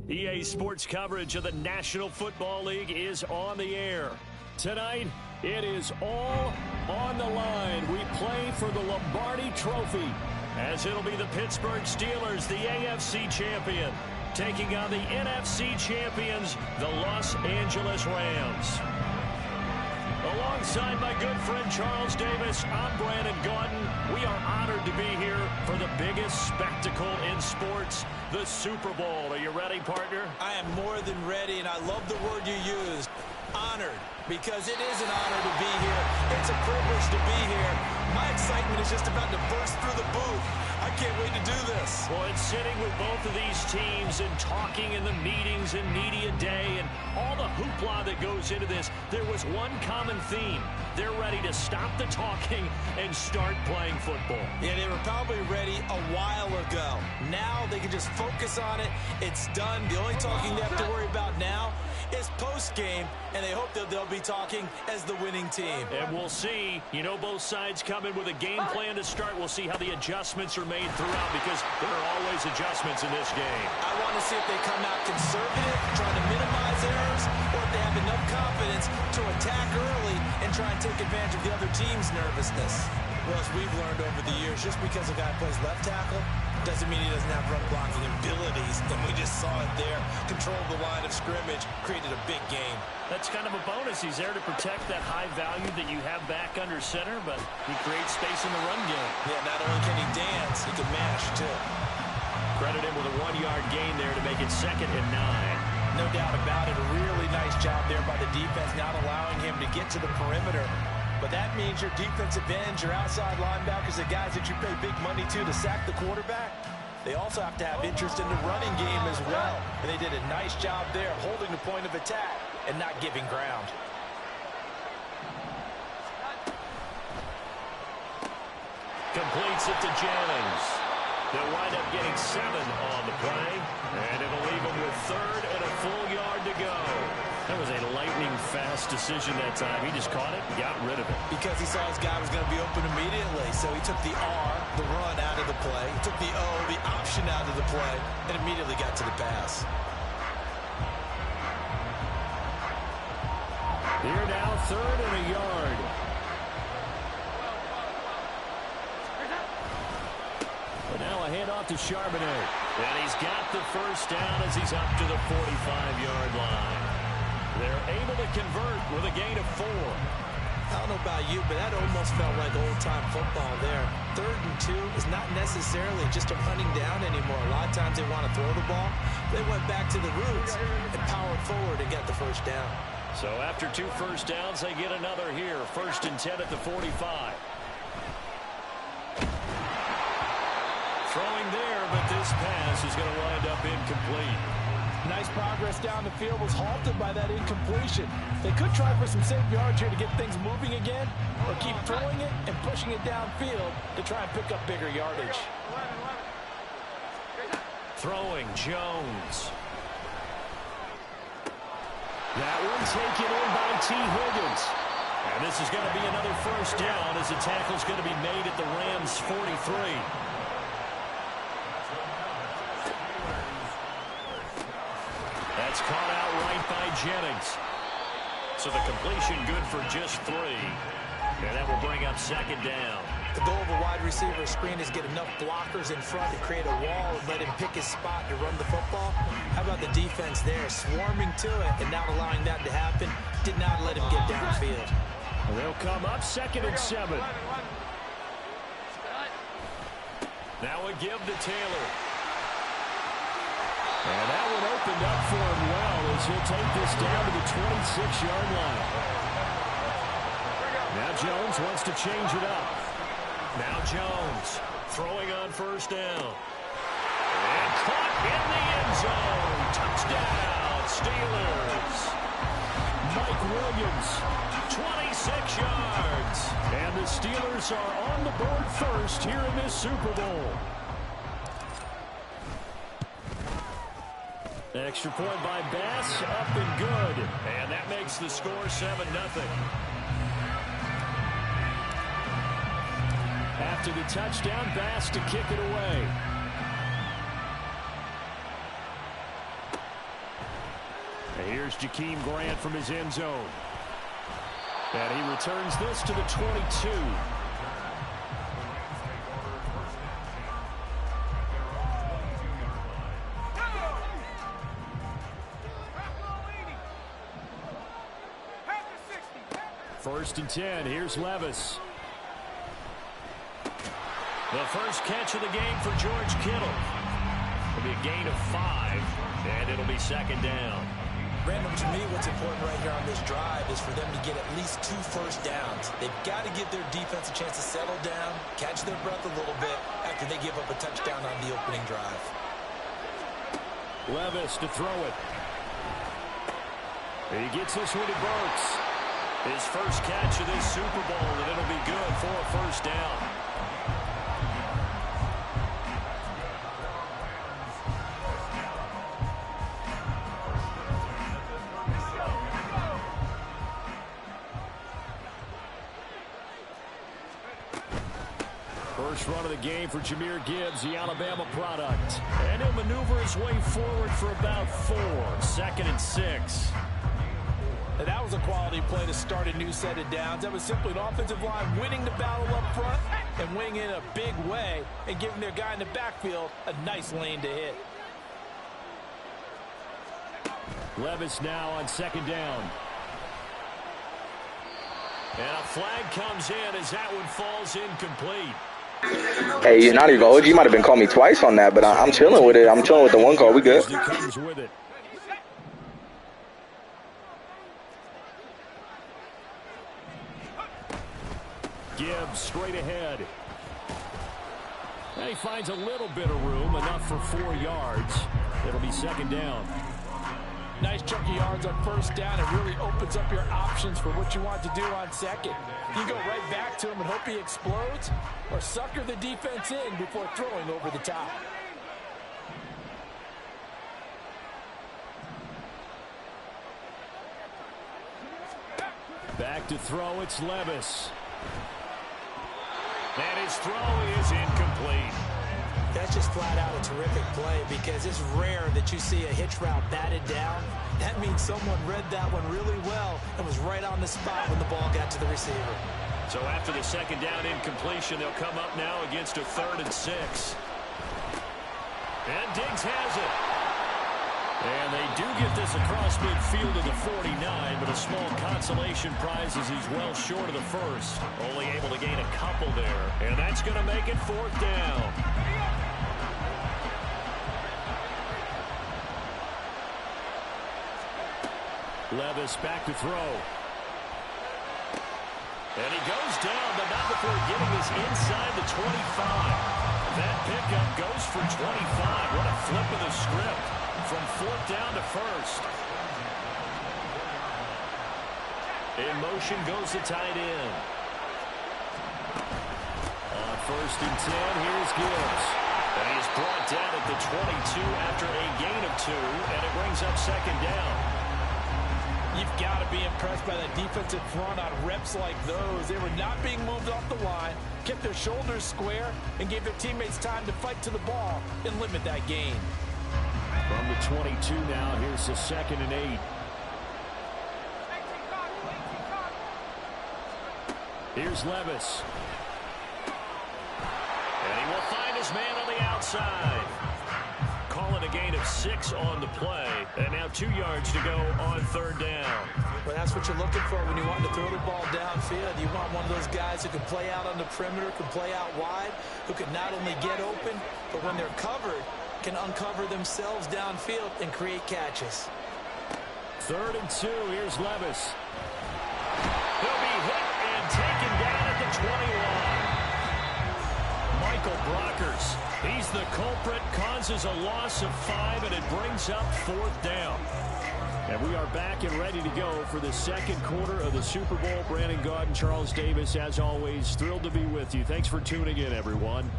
EA Sports coverage of the National Football League is on the air. Tonight, it is all on the line. We play for the Lombardi Trophy, as it'll be the Pittsburgh Steelers, the AFC champion, taking on the NFC champions, the Los Angeles Rams. Alongside my good friend Charles Davis, I'm Brandon Gaudin. We are honored to be here for the biggest spectacle in sports, the Super Bowl. Are you ready, partner? I am more than ready, and I love the word you used, honored, because it is an honor to be here. It's a privilege to be here. My excitement is just about to burst through the booth. I can't wait to do this. Well, it's sitting with both of these teams and talking in the meetings and media day and all the hoopla that goes into this. There was one common theme. They're ready to stop the talking and start playing football. Yeah, they were probably ready a while ago. Now they can just focus on it. It's done. The only talking they have to worry about now is post-game, and they hope that they'll be talking as the winning team. And we'll see. You know, both sides come in with a game plan to start. We'll see how the adjustments are made throughout, because there are always adjustments in this game. I want to see if they come out conservative, trying to minimize errors, or if they have enough confidence to attack early and try and take advantage of the other team's nervousness. Well, as we've learned over the years, just because a guy plays left tackle doesn't mean he doesn't have run blocking abilities, and we just saw it there. Controlled the line of scrimmage, created a big game. That's kind of a bonus. He's there to protect that high value that you have back under center, but he creates space in the run game. Yeah, not only can he dance, he can mash, too. Credit him with a 1-yard gain there to make it 2nd and 9. No doubt about it. A really nice job there by the defense, not allowing him to get to the perimeter. But that means your defensive ends, your outside linebackers, the guys that you pay big money to sack the quarterback, they also have to have interest in the running game as well. And they did a nice job there, holding the point of attack and not giving ground. Completes it to Jennings. They'll wind up getting 7 on the play, and it'll leave them with 3rd and a full yard to go. That was a lightning-fast decision that time. He just caught it and got rid of it. Because he saw his guy was going to be open immediately, so he took the R, the run, out of the play. He took the O, the option, out of the play, and immediately got to the pass. Here now, 3rd and a yard. But now a handoff to Charbonnet. And he's got the first down as he's up to the 45-yard line. They're able to convert with a gain of 4. I don't know about you, but that almost felt like old-time football there. 3rd and 2 is not necessarily just a running down anymore. A lot of times they want to throw the ball. They went back to the roots and powered forward and got the first down. So after 2 first downs, they get another here. 1st and 10 at the 45. Throwing there, but this pass is going to wind up incomplete. Nice progress down the field, was halted by that incompletion. They could try for some safe yards here to get things moving again, or keep throwing it and pushing it downfield to try and pick up bigger yardage. Throwing, Jones. That one taken in by T. Higgins. And this is going to be another first down as the tackle's going to be made at the Rams' 43. That's caught out right by Jennings. So the completion good for just 3. And that will bring up 2nd down. The goal of a wide receiver screen is get enough blockers in front to create a wall and let him pick his spot to run the football. How about the defense there, swarming to it and not allowing that to happen? Did not let him get downfield. Well, they'll come up 2nd and 7. Now a give to Taylor. And that one opened up for him well as he'll take this down to the 26-yard line. Now Jones wants to change it up. Now Jones throwing on 1st down. And caught in the end zone. Touchdown, Steelers. Mike Williams, 26 yards. And the Steelers are on the board first here in this Super Bowl. Extra point by Bass, up and good. And that makes the score 7-0. After the touchdown, Bass to kick it away. Here's Jakeem Grant from his end zone. And he returns this to the 22. First and 10. Here's Levis. The first catch of the game for George Kittle. It'll be a gain of 5, and it'll be second down. Random, to me, what's important right here on this drive is for them to get at least 2 first downs. They've got to give their defense a chance to settle down, catch their breath a little bit after they give up a touchdown on the opening drive. Levis to throw it. He gets this one to Burks. His first catch of this Super Bowl, and it'll be good for a first down. First run of the game for Jahmyr Gibbs, the Alabama product. And he'll maneuver his way forward for about 4. Second and 6. And that was a quality play to start a new set of downs. That was simply an offensive line winning the battle up front and winning in a big way and giving their guy in the backfield a nice lane to hit. Levis now on second down. And a flag comes in as that one falls incomplete. Hey, you're not even OG. You might have been calling me twice on that, but I'm chilling with it. I'm chilling with the one call. We good. Gibbs straight ahead. And he finds a little bit of room, enough for 4 yards. It'll be second down. Nice chunky yards on first down. It really opens up your options for what you want to do on second. You go right back to him and hope he explodes, or sucker the defense in before throwing over the top. Back to throw, it's Levis. And his throw is incomplete. That's just flat out a terrific play because it's rare that you see a hitch route batted down. That means someone read that one really well and was right on the spot when the ball got to the receiver. So after the second down incompletion, they'll come up now against a 3rd and 6. And Diggs has it. And they do get this across midfield to the 49, but a small consolation prize as he's well short of the first. Only able to gain a couple there. And that's going to make it 4th down. Levis back to throw. And he goes down, but not before getting us inside the 25. That pickup goes for 25. What a flip of the script from 4th down to 1st. In motion goes the tight end. On 1st and 10, here's Gibbs. And he's brought down at the 22 after a gain of 2, and it brings up second down. You've got to be impressed by that defensive front on reps like those. They were not being moved off the line, kept their shoulders square, and gave their teammates time to fight to the ball and limit that gain. From the 22 now, here's the 2nd and 8. Here's Levis. And he will find his man on the outside. Calling a gain of 6 on the play. And now 2 yards to go on 3rd down. Well, that's what you're looking for when you want to throw the ball downfield. You want one of those guys who can play out on the perimeter, can play out wide, who can not only get open, but when they're covered, can uncover themselves downfield and create catches. 3rd and 2, here's Levis. He'll be hit and taken down at the 21. Michael Brockers, he's the culprit, causes a loss of 5, and it brings up 4th down. And we are back and ready to go for the second quarter of the Super Bowl. Brandon Gaud and Charles Davis, as always, thrilled to be with you. Thanks for tuning in, everyone.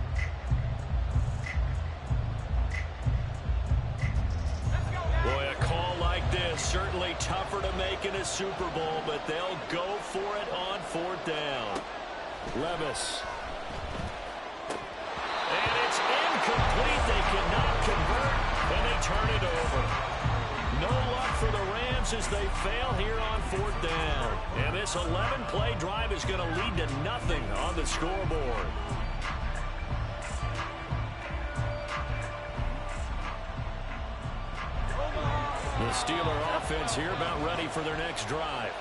Boy, a call like this, certainly tougher to make in a Super Bowl, but they'll go for it on 4th down. Levis. And it's incomplete. They cannot convert, and they turn it over. No luck for the Rams as they fail here on 4th down. And this 11-play drive is going to lead to nothing on the scoreboard. The Steeler offense here about ready for their next drive.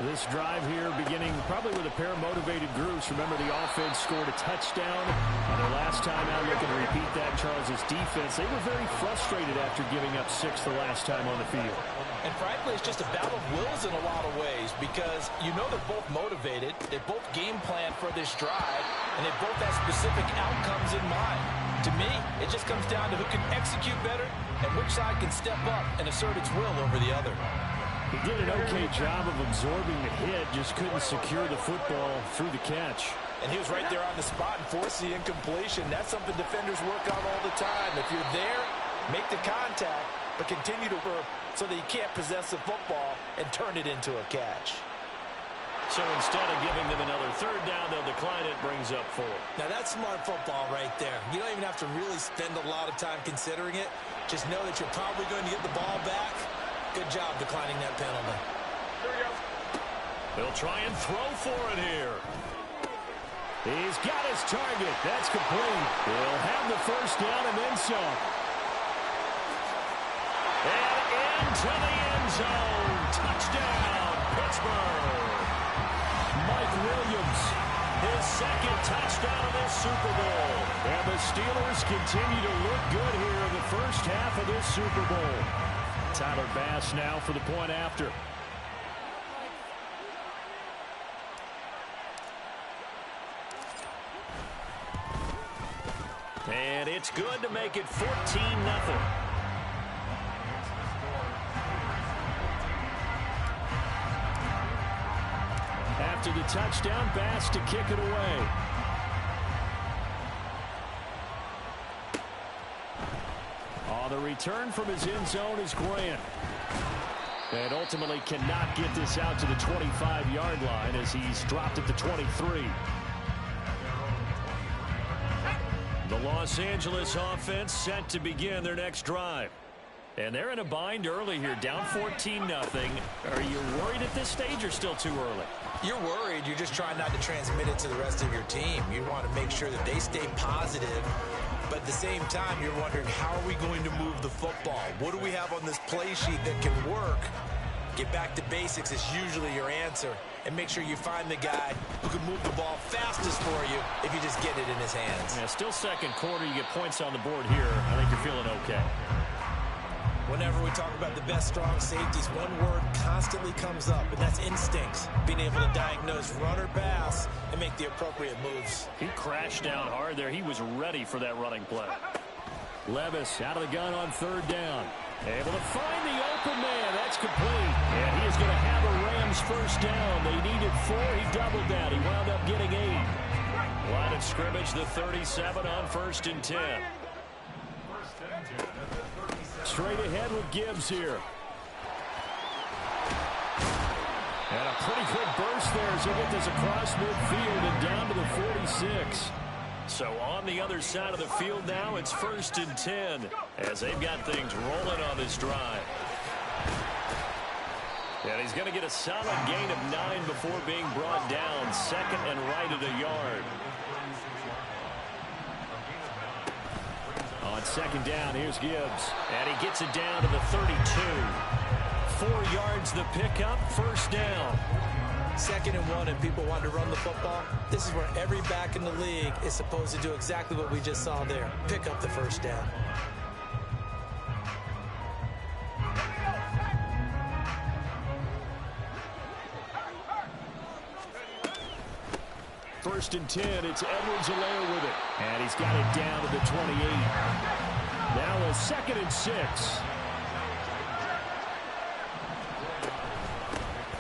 This drive here beginning probably with a pair of motivated groups. Remember, the offense scored a touchdown on their last time out. Looking to repeat that. Charles' defense, they were very frustrated after giving up 6 the last time on the field. And frankly, it's just a battle of wills in a lot of ways because you know they're both motivated. They both game plan for this drive, and they both have specific outcomes in mind. To me, it just comes down to who can execute better and which side can step up and assert its will over the other. He did an okay job of absorbing the hit, just couldn't secure the football through the catch. And he was right there on the spot and forced the incompletion. That's something defenders work on all the time. If you're there, make the contact, but continue to work so that you can't possess the football and turn it into a catch. So instead of giving them another 3rd down, they'll decline it, brings up 4. Now that's smart football right there. You don't even have to really spend a lot of time considering it. Just know that you're probably going to get the ball back. Good job declining that penalty. They'll try and throw for it here. He's got his target. That's complete. He'll have the 1st down and then some. And into the end zone. Touchdown, Pittsburgh. Mike Williams, his 2nd touchdown of this Super Bowl. And the Steelers continue to look good here in the first half of this Super Bowl. Tyler Bass now for the point after. And it's good to make it 14-0. After the touchdown, Bass to kick it away. On the return from his end zone is Grant. And ultimately cannot get this out to the 25-yard line as he's dropped at the 23. The Los Angeles offense set to begin their next drive. And they're in a bind early here, down 14-0. Are you worried at this stage or still too early? You're worried. You're just trying not to transmit it to the rest of your team. You want to make sure that they stay positive. But at the same time, you're wondering, how are we going to move the football? What do we have on this play sheet that can work? Get back to basics is usually your answer. And make sure you find the guy who can move the ball fastest for you if you just get it in his hands. Yeah, still 2nd quarter. You get points on the board here. I think you're feeling okay. Whenever we talk about the best strong safeties, one word constantly comes up, and that's instincts. Being able to diagnose run or pass and make the appropriate moves. He crashed down hard there. He was ready for that running play. Levis out of the gun on 3rd down. Able to find the open man. That's complete. And he is going to have a Rams 1st down. They needed 4. He doubled that. He wound up getting 8. Line of scrimmage, the 37 on 1st and 10. Straight ahead with Gibbs here. And a pretty quick burst there as he'll get this across midfield and down to the 46. So on the other side of the field now, it's 1st and 10 as they've got things rolling on this drive. And he's going to get a solid gain of 9 before being brought down. 2nd and right at a yard. On 2nd down, here's Gibbs. And he gets it down to the 32. 4 yards the pickup, 1st down. 2nd and 1 and people want to run the football. This is where every back in the league is supposed to do exactly what we just saw there. Pick up the 1st down. First and 10, it's Edwards-Helaire with it. And he's got it down to the 28. Now a 2nd and 6.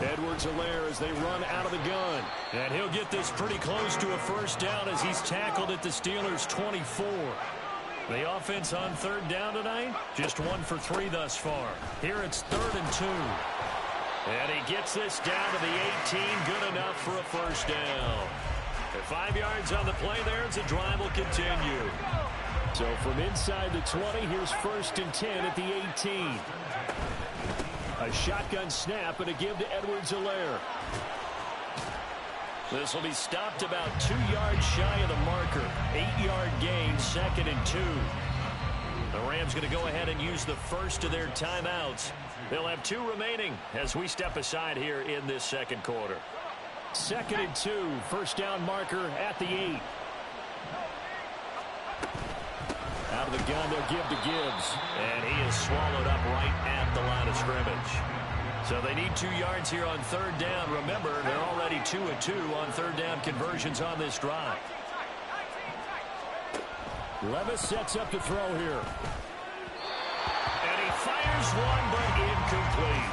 Edwards-Helaire as they run out of the gun. And he'll get this pretty close to a 1st down as he's tackled at the Steelers' 24. The offense on 3rd down tonight, just 1 for 3 thus far. Here it's 3rd and 2. And he gets this down to the 18, good enough for a 1st down. And 5 yards on the play there as the drive will continue. So from inside the 20, here's 1st and 10 at the 18. A shotgun snap and a give to Edwards-Helaire. This will be stopped about 2 yards shy of the marker. 8-yard gain, 2nd and 2. The Rams going to go ahead and use the first of their timeouts. They'll have 2 remaining as we step aside here in this second quarter. 2nd and 2, first down marker at the 8. Out of the gun, they'll give to Gibbs. And he is swallowed up right at the line of scrimmage. So they need 2 yards here on 3rd down. Remember, they're already 2 of 2 on 3rd down conversions on this drive. Levis sets up to throw here. And he fires one, but incomplete.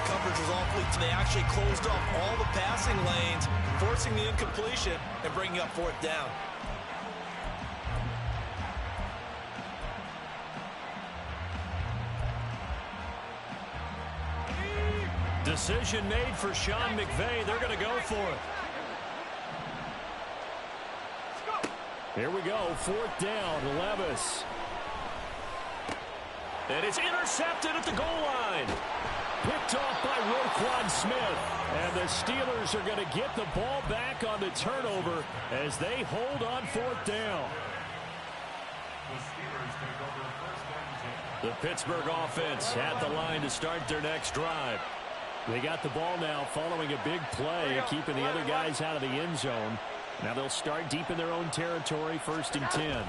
Coverage was awfully. They actually closed off all the passing lanes, forcing the incompletion and bringing up 4th down. Decision made for Sean McVay. They're going to go for it. Here we go. 4th down. Levis. And it's intercepted at the goal line. Picked off by Roquan Smith. And the Steelers are going to get the ball back on the turnover as they hold on 4th down. The Pittsburgh offense at the line to start their next drive. They got the ball now following a big play, keeping the other guys out of the end zone. Now they'll start deep in their own territory, 1st and 10.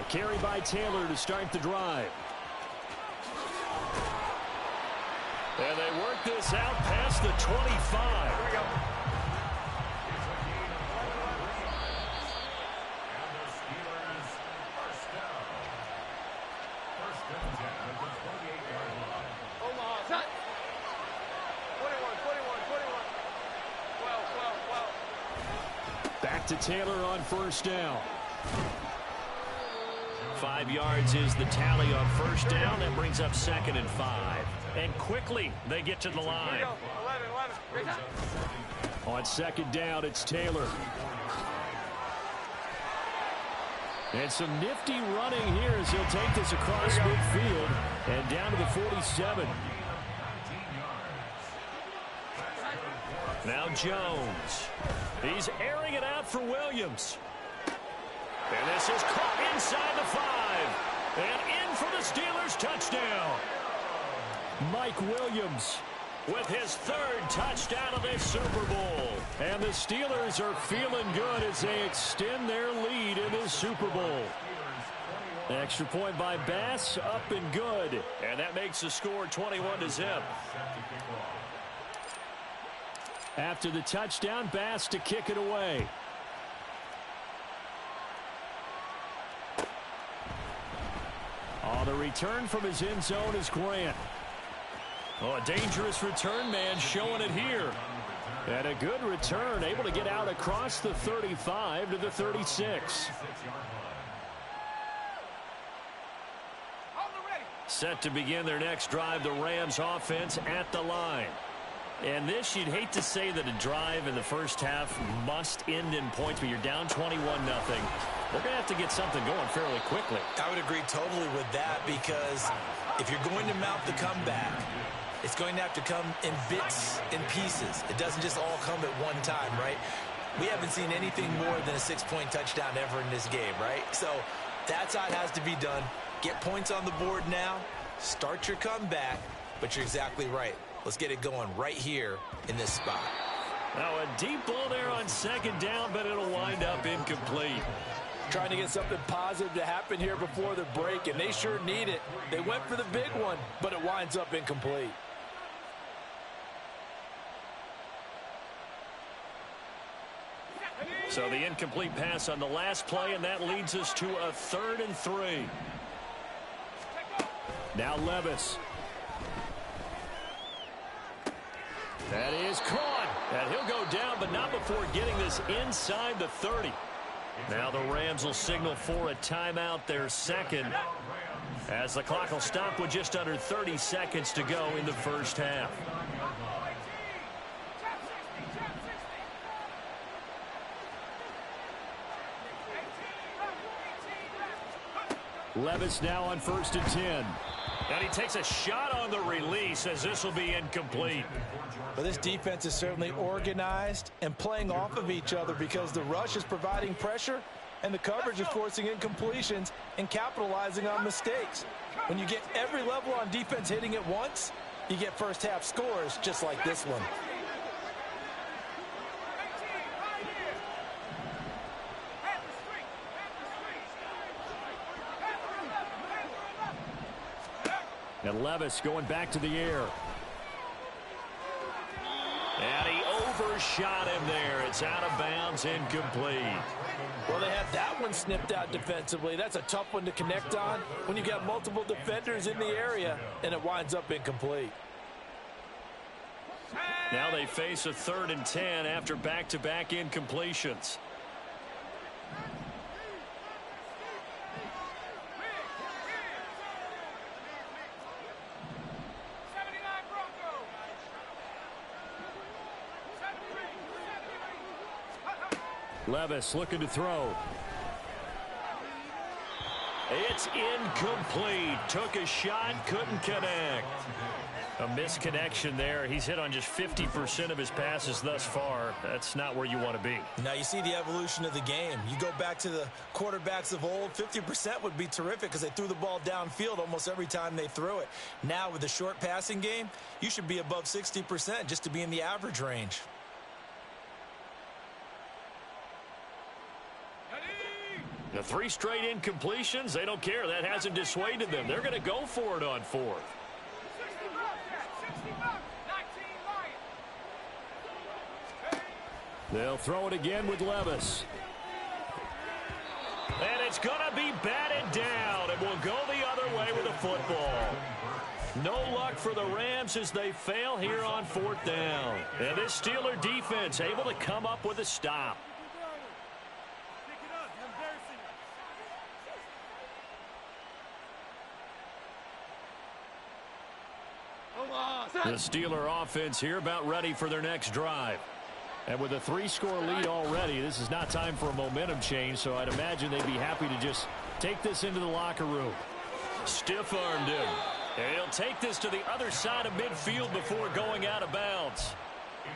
A carry by Taylor to start the drive. And they work this out past the 25. Here we go. Back to Taylor on 1st down. 5 yards is the tally on 1st down. That brings up 2nd and 5. And quickly they get to the line. On 2nd down, it's Taylor. And some nifty running here as he'll take this across midfield and down to the 47. Now Jones. He's airing it out for Williams. And this is caught inside the 5. And in for the Steelers touchdown. Mike Williams with his 3rd touchdown of this Super Bowl. And the Steelers are feeling good as they extend their lead in this Super Bowl. Extra point by Bass, up and good. And that makes the score 21-0. After the touchdown, Bass to kick it away. On the return from his end zone is Grant. Oh, a dangerous return man showing it here. And a good return, able to get out across the 35 to the 36. Set to begin their next drive, the Rams offense at the line. And this, you'd hate to say that a drive in the first half must end in points, but you're down 21-0. They're going to have to get something going fairly quickly. I would agree totally with that, because if you're going to mount the comeback, it's going to have to come in bits and pieces. It doesn't just all come at one time, right? We haven't seen anything more than a 6-point touchdown ever in this game, right? So that's how it has to be done. Get points on the board now, start your comeback, but you're exactly right. Let's get it going right here in this spot. Now a deep ball there on 2nd down, but it'll wind up incomplete. Trying to get something positive to happen here before the break, and they sure need it. They went for the big one, but it winds up incomplete. So the incomplete pass on the last play, and that leads us to a 3rd and 3. Now Levis. That is caught. And he'll go down, but not before getting this inside the 30. Now the Rams will signal for a timeout, their 2nd, as the clock will stop with just under 30 seconds to go in the first half. Levis now on 1st and 10. And he takes a shot on the release as this will be incomplete. But this defense is certainly organized and playing off of each other because the rush is providing pressure and the coverage is forcing incompletions and capitalizing on mistakes. When you get every level on defense hitting at once, you get first half scores just like this one. And Levis going back to the air. And he overshot him there. It's out of bounds, incomplete. Well, they had that one snipped out defensively. That's a tough one to connect on when you got multiple defenders in the area, and it winds up incomplete. Now they face a 3rd and 10 after back-to-back incompletions. Levis looking to throw. It's incomplete. Took a shot, couldn't connect. A misconnection there. He's hit on just 50% of his passes thus far. That's not where you want to be. Now you see the evolution of the game. You go back to the quarterbacks of old, 50% would be terrific because they threw the ball downfield almost every time they threw it. Now with the short passing game, you should be above 60% just to be in the average range. The 3 straight incompletions, they don't care. That hasn't dissuaded them. They're going to go for it on 4th. They'll throw it again with Levis. And it's going to be batted down. It will go the other way with the football. No luck for the Rams as they fail here on 4th down. And this Steeler defense able to come up with a stop. The Steeler offense here about ready for their next drive. And with a 3-score lead already, this is not time for a momentum change, so I'd imagine they'd be happy to just take this into the locker room. Stiff-armed him. And he'll take this to the other side of midfield before going out of bounds.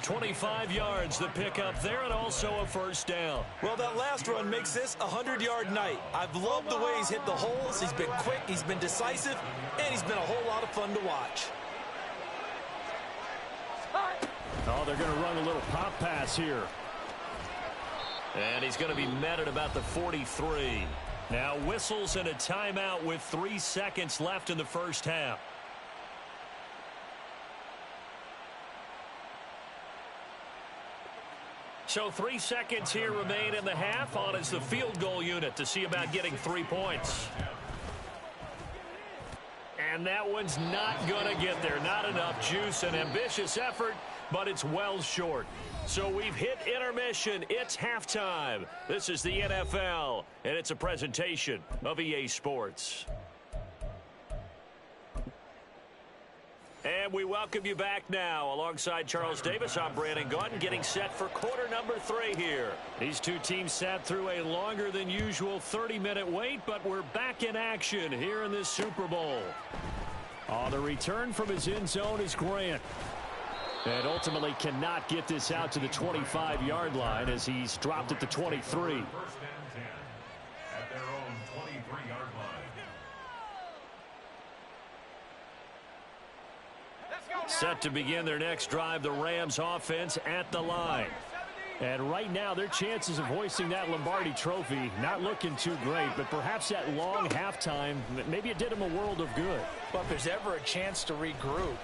25 yards the pickup there, and also a 1st down. Well, that last run makes this a 100-yard night. I've loved the way he's hit the holes. He's been quick, he's been decisive, and he's been a whole lot of fun to watch. Oh, they're going to run a little pop pass here. And he's going to be met at about the 43. Now whistles and a timeout with 3 seconds left in the first half. So 3 seconds here remain in the half. On is the field goal unit to see about getting 3 points. And that one's not going to get there. Not enough juice. An ambitious effort, but it's well short. So we've hit intermission. It's halftime. This is the NFL, and it's a presentation of EA Sports. And we welcome you back now. Alongside Charles Davis, I'm Brandon Gaudin, getting set for quarter number 3 here. These two teams sat through a longer than usual 30-minute wait, but we're back in action here in this Super Bowl. On the return from his end zone is Grant. And ultimately cannot get this out to the 25-yard line as he's dropped at the 23. First and 10 at their own 23-yard line. Set to begin their next drive, the Rams offense at the line. And right now, their chances of hoisting that Lombardi trophy not looking too great, but perhaps that long halftime, maybe it did them a world of good. But if there's ever a chance to regroup,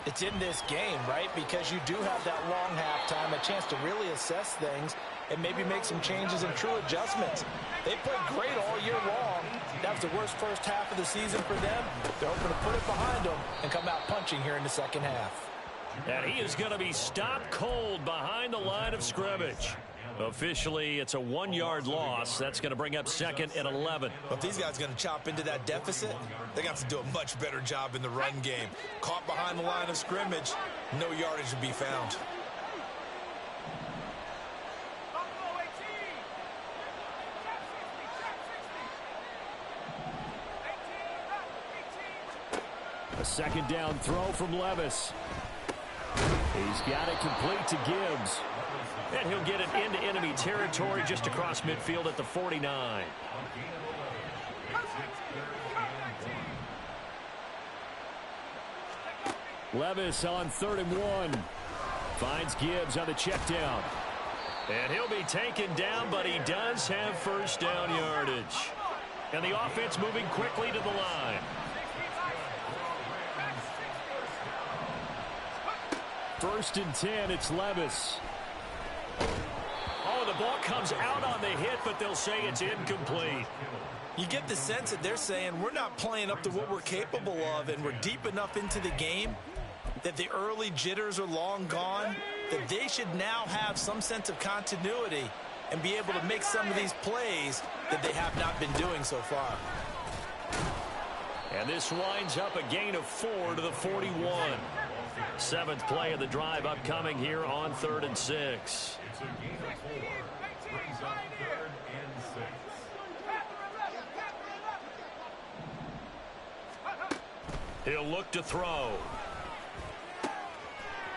it's in this game, right? Because you do have that long halftime, a chance to really assess things and maybe make some changes and true adjustments. They played great all year long. That was the worst first half of the season for them. They're hoping to put it behind them and come out punching here in the second half. And he is going to be stopped cold behind the line of scrimmage. Officially, it's a 1-yard loss. That's going to bring up 2nd and 11. But these guys are going to chop into that deficit. They're going to have to do a much better job in the run game. Caught behind the line of scrimmage, no yardage to be found. A second down throw from Levis. He's got it complete to Gibbs. And he'll get it into enemy territory just across midfield at the 49. Levis on 3rd and 1. Finds Gibbs on the check down. And he'll be taken down, but he does have first down yardage. And the offense moving quickly to the line. First and 10, it's Levis. Oh, the ball comes out on the hit, but they'll say it's incomplete. You get the sense that they're saying we're not playing up to what we're capable of, and we're deep enough into the game that the early jitters are long gone, that they should now have some sense of continuity and be able to make some of these plays that they have not been doing so far. And this winds up a gain of 4 to the 41. 7th play of the drive upcoming here on 3rd and 6. It's a gain of 4. Brings up 3rd and 6. He'll look to throw.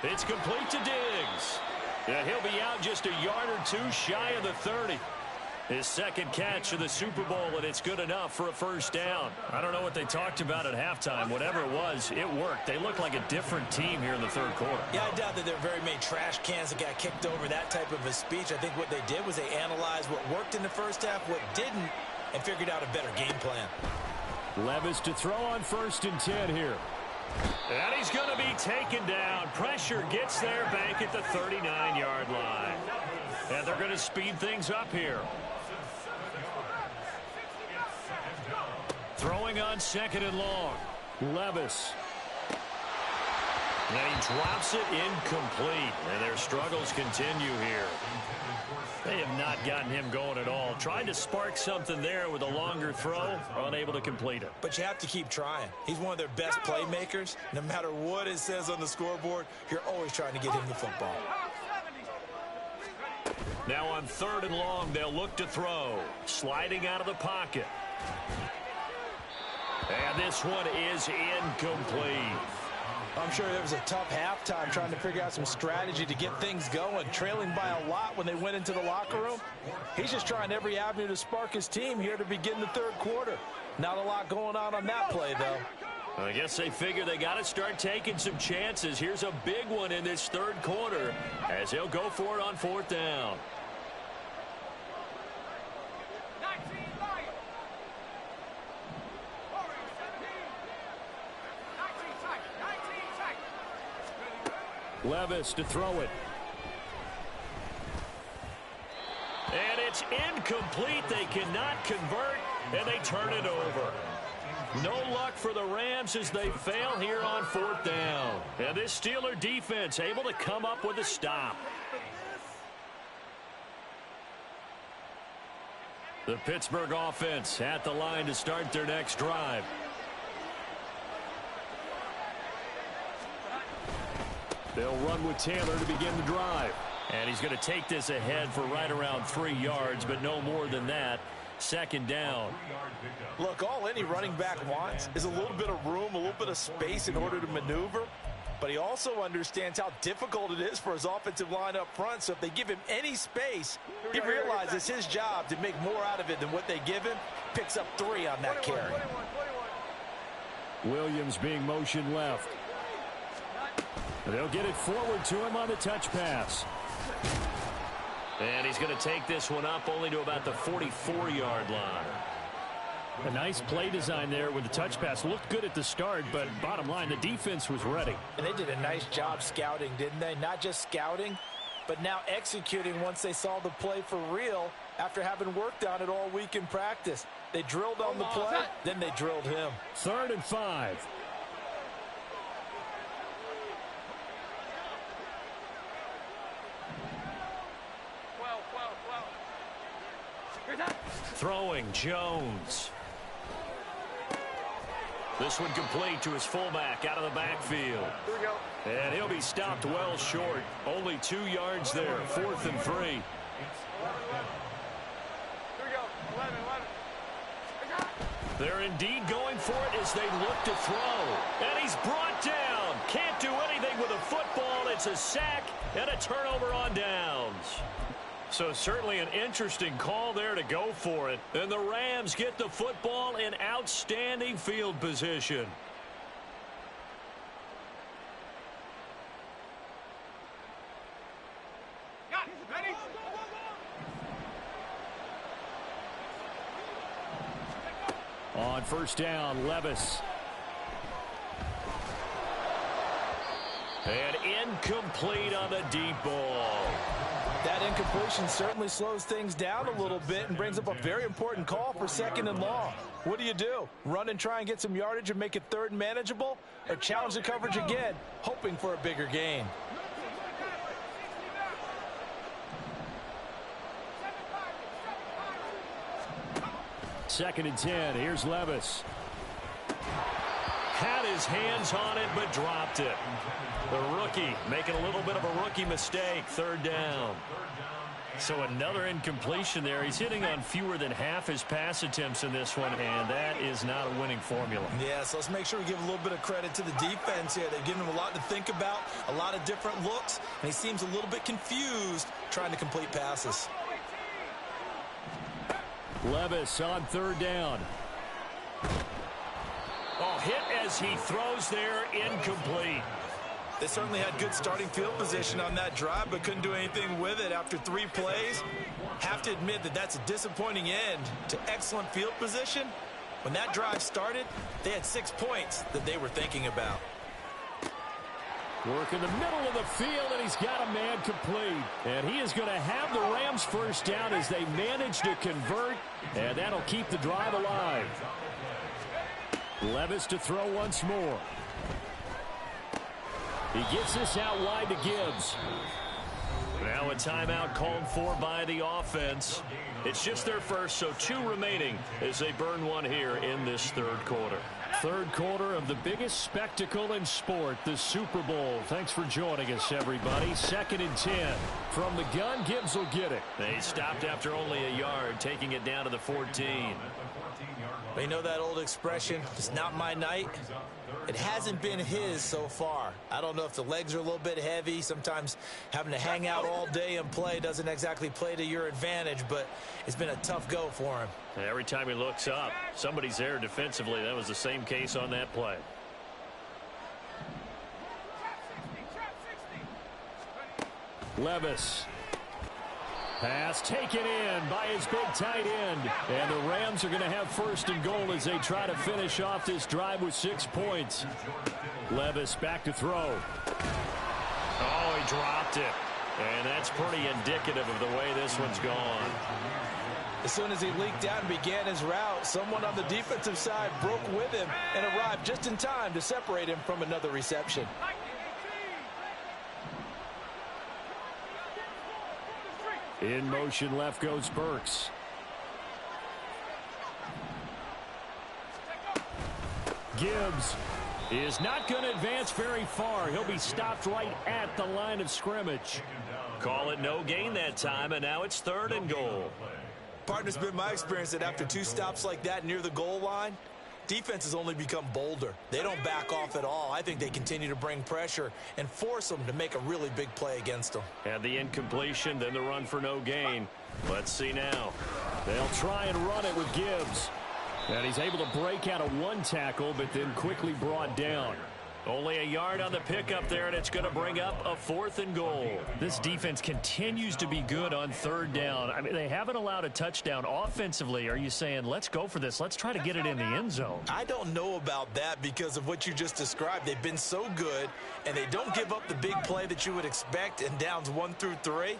It's complete to Diggs. Yeah, he'll be out just a yard or two shy of the 30. His second catch of the Super Bowl, and it's good enough for a first down. I don't know what they talked about at halftime. Whatever it was, it worked. They look like a different team here in the 3rd quarter. Yeah, I doubt that there are very many trash cans that got kicked over that type of a speech. I think what they did was they analyzed what worked in the first half, what didn't, and figured out a better game plan. Levis to throw on 1st and 10 here. And he's going to be taken down. Pressure gets there back at the 39-yard line. And they're going to speed things up here. Throwing on 2nd and long. Levis. And he drops it incomplete. And their struggles continue here. They have not gotten him going at all. Tried to spark something there with a longer throw. Unable to complete it. But you have to keep trying. He's one of their best playmakers. No matter what it says on the scoreboard, you're always trying to get him the football. Now on 3rd and long, they'll look to throw. Sliding out of the pocket. And this one is incomplete. I'm sure there was a tough halftime trying to figure out some strategy to get things going, trailing by a lot when they went into the locker room. He's just trying every avenue to spark his team here to begin the 3rd quarter. Not a lot going on that play, though. I guess they figure they got to start taking some chances. Here's a big one in this 3rd quarter as he'll go for it on 4th down. Levis to throw it. And it's incomplete. They cannot convert, and they turn it over. No luck for the Rams as they fail here on 4th down. And this Steeler defense able to come up with a stop. The Pittsburgh offense at the line to start their next drive. They'll run with Taylor to begin the drive. And he's going to take this ahead for right around 3 yards, but no more than that. 2nd down. Look, all any running back wants is a little bit of room, a little bit of space in order to maneuver. But he also understands how difficult it is for his offensive line up front. So if they give him any space, he realizes it's his job to make more out of it than what they give him. Picks up 3 on that carry. Williams being motion left. They'll get it forward to him on the touch pass. And he's going to take this one up only to about the 44-yard line. A nice play design there with the touch pass. Looked good at the start, but bottom line, the defense was ready. And they did a nice job scouting, didn't they? Not just scouting, but now executing once they saw the play for real after having worked on it all week in practice. They drilled on the play, then they drilled him. 3rd and 5. Throwing Jones. This one complete to his fullback out of the backfield. Here we go. And he'll be stopped well short. Only 2 yards there. 4th and 3. Here we go. 11. They're indeed going for it as they look to throw. And he's brought down. Can't do anything with a football. It's a sack and a turnover on downs. So certainly an interesting call there to go for it. And the Rams get the football in outstanding field position. On first down, Levis. And incomplete on the deep ball. That incompletion certainly slows things down a little bit and brings up a very important call for 2nd and long. What do? Run and try and get some yardage and make it 3rd and manageable? Or challenge the coverage again, hoping for a bigger gain? Second and 10. Here's Levis. Had his hands on it, but dropped it. The rookie making a little bit of a rookie mistake. 3rd down. So another incompletion there. He's hitting on fewer than half his pass attempts in this one, and that is not a winning formula. Yeah, so let's make sure we give a little bit of credit to the defense here. They've given him a lot to think about, a lot of different looks, and he seems a little bit confused trying to complete passes. Levis on 3rd down. Oh, hit as he throws there, incomplete. They certainly had good starting field position on that drive, but couldn't do anything with it after 3 plays. Have to admit that that's a disappointing end to excellent field position. When that drive started, they had 6 points that they were thinking about. Work in the middle of the field, and he's got a man complete. And he is going to have the Rams first down as they manage to convert, and that'll keep the drive alive. Levis to throw once more. He gets this out wide to Gibbs. Now a timeout called for by the offense. It's just their first, so 2 remaining as they burn one here in this 3rd quarter. 3rd quarter of the biggest spectacle in sport, the Super Bowl. Thanks for joining us, everybody. 2nd and 10. From the gun, Gibbs will get it. They stopped after only a yard, taking it down to the 14. You know that old expression, it's not my night? It hasn't been his so far. I don't know if the legs are a little bit heavy. Sometimes having to hang out all day and play doesn't exactly play to your advantage, but it's been a tough go for him. Every time he looks up, somebody's there defensively. That was the same case on that play. Levis. Pass taken in by his big tight end. And the Rams are going to have 1st and goal as they try to finish off this drive with 6 points. Levis back to throw. Oh, he dropped it. And that's pretty indicative of the way this one's gone. As soon as he leaked out and began his route, someone on the defensive side broke with him and arrived just in time to separate him from another reception. In motion left goes Burks. Gibbs is not going to advance very far. He'll be stopped right at the line of scrimmage. Call it no gain that time, and now it's 3rd and goal. Partner's been my experience that after 2 stops like that near the goal line, defenses only become bolder. They don't back off at all. I think they continue to bring pressure and force them to make a really big play against them. And the incompletion, then the run for no gain. Let's see now. They'll try and run it with Gibbs. And he's able to break out of 1 tackle, but then quickly brought down. Only a yard on the pickup there, and it's going to bring up a 4th and goal. This defense continues to be good on 3rd down. I mean, they haven't allowed a touchdown. Offensively, are you saying, let's go for this? Let's try to get it in the end zone. I don't know about that because of what you just described. They've been so good, and they don't give up the big play that you would expect in downs 1 through 3.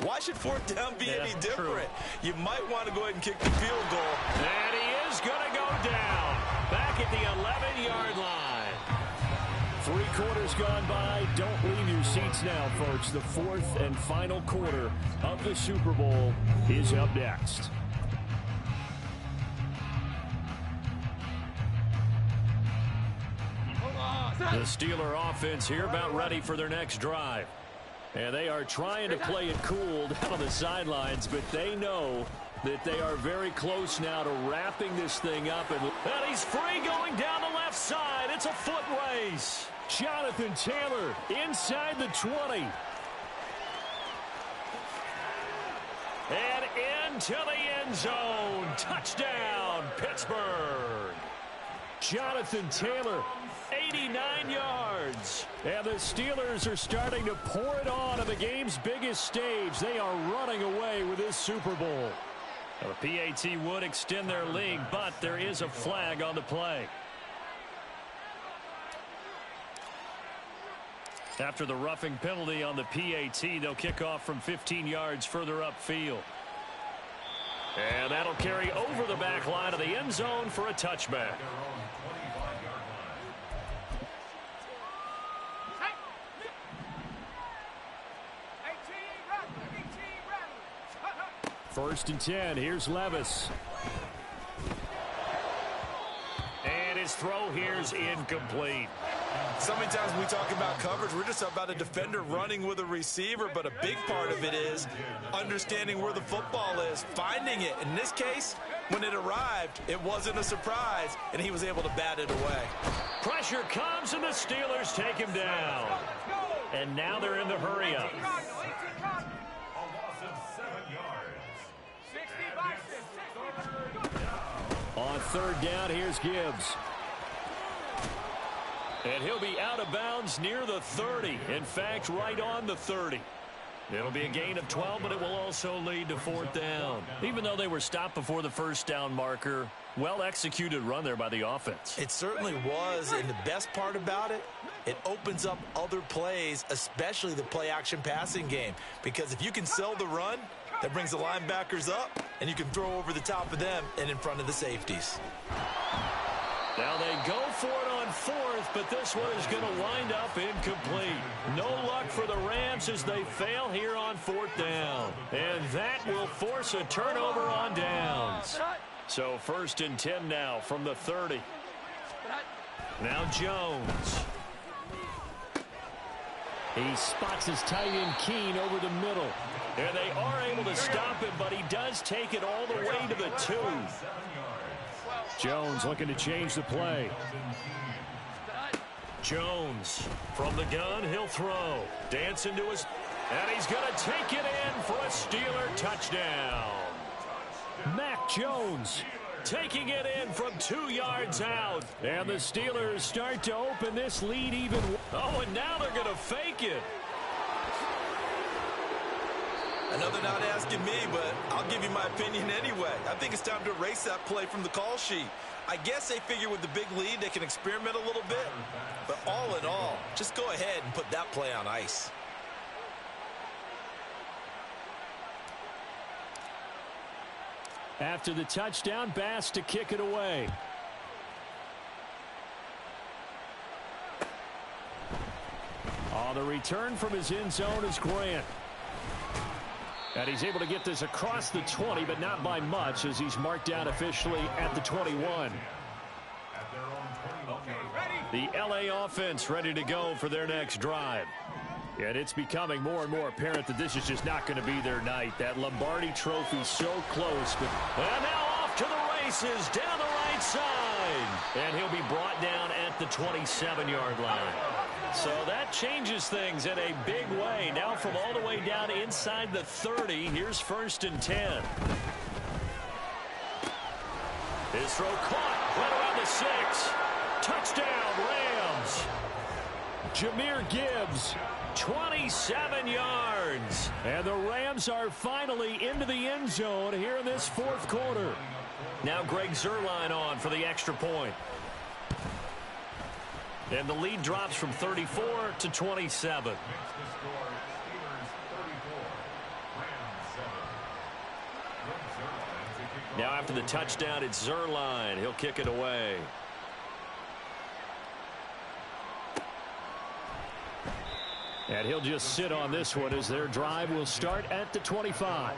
Why should 4th down be any different? True. You might want to go ahead and kick the field goal. And he is going to go down back at the 11-yard line. 3 quarters gone by. Don't leave your seats now, folks. The 4th and final quarter of the Super Bowl is up next. The Steeler offense here about ready for their next drive. And they are trying to play it cool down on the sidelines, but they know that they are very close now to wrapping this thing up. And he's free going down the left side. It's a foot race. Jonathan Taylor inside the 20. And into the end zone. Touchdown, Pittsburgh. Jonathan Taylor, 89 yards. And the Steelers are starting to pour it on the game's biggest stage. They are running away with this Super Bowl. Well, the PAT would extend their lead, but there is a flag on the play. After the roughing penalty on the PAT, they'll kick off from 15 yards further upfield. And that'll carry over the back line of the end zone for a touchback. First and 10. Here's Levis. And his throw here's incomplete. So many times when we talk about coverage, we're just about a defender running with a receiver, but a big part of it is understanding where the football is, finding it. In this case, when it arrived, it wasn't a surprise, and he was able to bat it away. Pressure comes, and the Steelers take him down. And now they're in the hurry-up. On third down, here's Gibbs. And he'll be out of bounds near the 30. In fact, right on the 30. It'll be a gain of 12, but it will also lead to fourth down. Even though they were stopped before the first down marker, well-executed run there by the offense. It certainly was, and the best part about it, it opens up other plays, especially the play-action passing game. Because if you can sell the run, that brings the linebackers up, and you can throw over the top of them and in front of the safeties. Now they go for it on fourth, but this one is going to wind up incomplete. No luck for the Rams as they fail here on fourth down. And that will force a turnover on downs. So first and 10 now from the 30. Now Jones. He spots his tight end Keene over the middle. And they are able to stop him, but he does take it all the way to the 2. Jones looking to change the play. Jones from the gun, he'll throw. Dancing to his, and he's going to take it in for a Steeler touchdown. Mac Jones taking it in from 2 yards out. And the Steelers start to open this lead even. Oh, and now they're going to fake it. Another not asking me, but I'll give you my opinion anyway. I think it's time to erase that play from the call sheet. I guess they figure with the big lead they can experiment a little bit. But all in all, just go ahead and put that play on ice. After the touchdown, Bass to kick it away. On the return from his end zone is Grant. And he's able to get this across the 20, but not by much as he's marked down officially at the 21. The LA offense ready to go for their next drive. And it's becoming more and more apparent that this is just not going to be their night. That Lombardi trophy so close. But and now off to the races down the right side. And he'll be brought down at the 27-yard line. So that changes things in a big way. Now from all the way down inside the 30, here's first and 10. His throw caught right around the 6. Touchdown, Rams. Jahmyr Gibbs, 27 yards. And the Rams are finally into the end zone here in this fourth quarter. Now Greg Zuerlein on for the extra point. And the lead drops from 34 to 27. Now after the touchdown, it's Zuerlein. He'll kick it away. And he'll just sit on this one as their drive will start at the 25.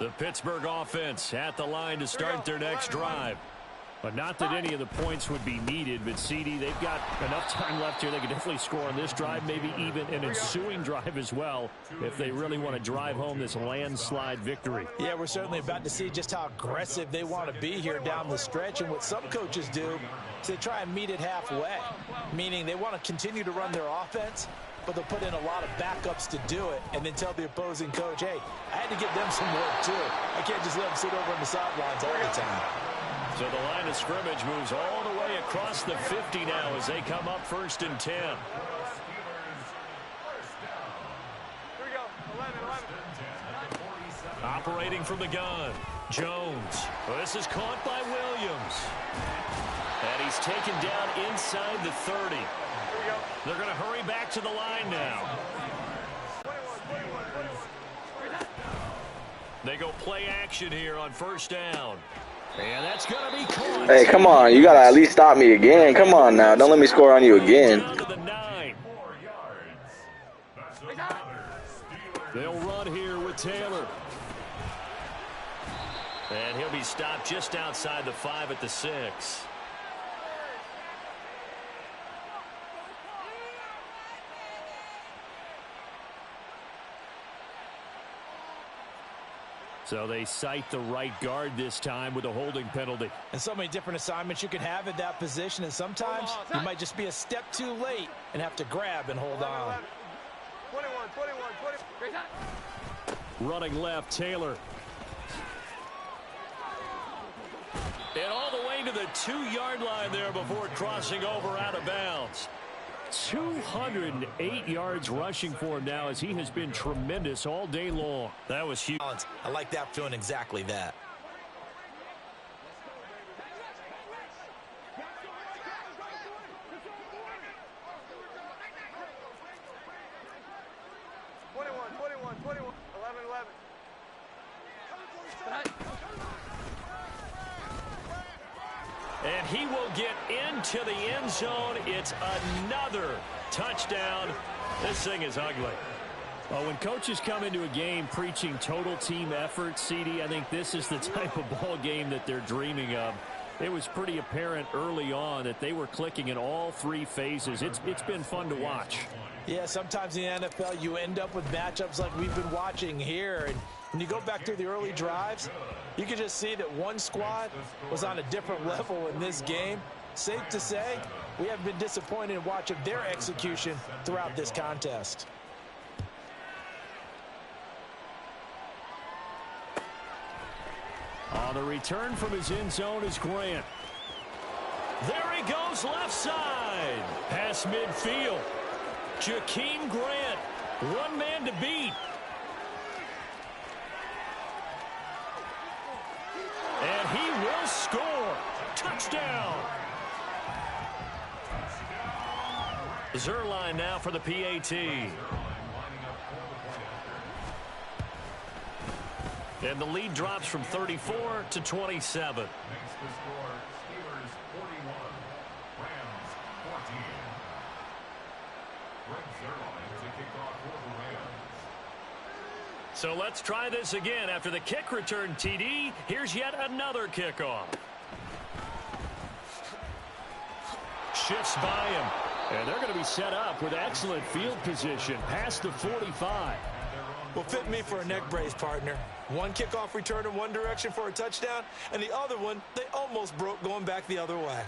The Pittsburgh offense at the line to start their next drive. But not that any of the points would be needed, but CD, they've got enough time left here. They could definitely score on this drive, maybe even an ensuing drive as well, if they really want to drive home this landslide victory. Yeah, we're certainly about to see just how aggressive they want to be here down the stretch. And what some coaches do is they try and meet it halfway, meaning they want to continue to run their offense, but they'll put in a lot of backups to do it and then tell the opposing coach, hey, I had to give them some work too. I can't just let them sit over on the sidelines all the time. So the line of scrimmage moves all the way across the 50 now as they come up 1st and 10. Here we go. 11. Operating from the gun, Jones. Well, this is caught by Williams. And he's taken down inside the 30. Here we go. They're going to hurry back to the line now. 21. They go play action here on 1st down. And that's going to be caught. Hey, come on. You got to at least stop me again. Come on now. Don't let me score on you again. Down to the 9. 4 yards. That's another Steelers. They'll run here with Taylor. And he'll be stopped just outside the 5 at the 6. So they cite the right guard this time with a holding penalty. And so many different assignments you can have at that position, and sometimes you might just be a step too late and have to grab and hold on. 21. Running left, Taylor. And all the way to the 2-yard line there before crossing over out of bounds. 208 yards rushing for him now as he has been tremendous all day long. That was huge. I like that doing exactly that. And he will get into the end zone. It's another touchdown. This thing is ugly. Well, when coaches come into a game preaching total team effort, CD, I think this is the type of ball game that they're dreaming of. It was pretty apparent early on that they were clicking in all 3 phases. It's been fun to watch. Yeah, sometimes in the NFL you end up with matchups like we've been watching here. And when you go back through the early drives, you can just see that one squad was on a different level in this game. Safe to say, we have been disappointed in watching their execution throughout this contest. On the return from his end zone is Grant. There he goes left side. Past midfield. Jakeem Grant. One man to beat. And he will score. Touchdown. Zerline now for the PAT. And the lead drops from 34 to 27. Makes the score Steelers 41, Rams 14. Greg Zerline to kick off for the Rams. So let's try this again. After the kick return TD, here's yet another kickoff. Shifts by him. And they're going to be set up with excellent field position past the 45. Well, fit me for a neck brace, partner. One kickoff return in one direction for a touchdown, and the other one, they almost broke going back the other way.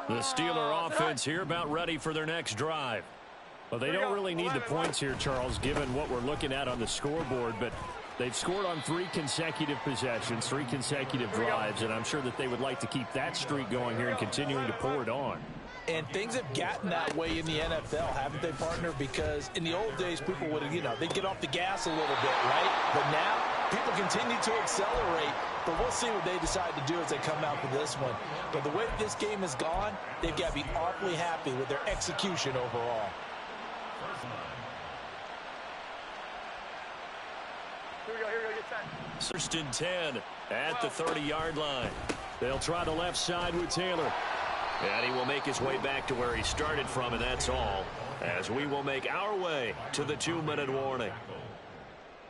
The Steeler offense here about ready for their next drive. Well, they don't really need the points here, Charles, given what we're looking at on the scoreboard, but they've scored on 3 consecutive possessions, 3 consecutive drives, and I'm sure that they would like to keep that streak going here and continuing to pour it on. And things have gotten that way in the NFL, haven't they, partner? Because in the old days, people would, they'd get off the gas a little bit, right? But now, people continue to accelerate. But we'll see what they decide to do as they come out for this one. But the way this game has gone, they've got to be awfully happy with their execution overall. Here we go, get set. First and 10 at the 30-yard line. They'll try the left side with Taylor. And he will make his way back to where he started from, and that's all, as we will make our way to the 2-minute warning.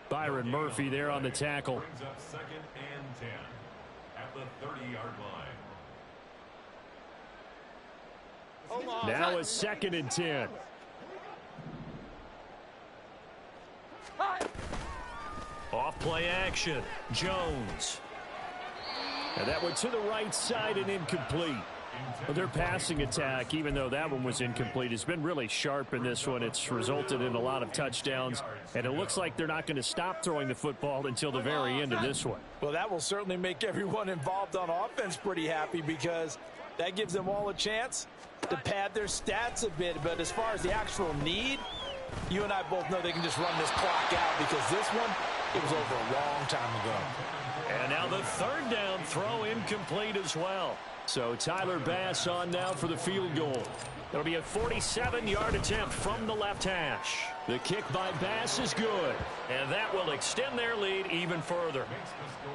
Byron Murphy there on the tackle. Brings up 2nd and 10 at the 30-yard line. Now it's 2nd and 10. Off play action. Jones. And that went to the right side and incomplete. Well, their passing attack, even though that one was incomplete, has been really sharp in this one. It's resulted in a lot of touchdowns, and it looks like they're not going to stop throwing the football until the very end of this one. Well, that will certainly make everyone involved on offense pretty happy, because that gives them all a chance to pad their stats a bit. But as far as the actual need, you and I both know they can just run this clock out, because this one, it was over a long time ago. And now the 3rd down throw incomplete as well. So Tyler Bass on now for the field goal. It'll be a 47-yard attempt from the left hash. The kick by Bass is good. And that will extend their lead even further.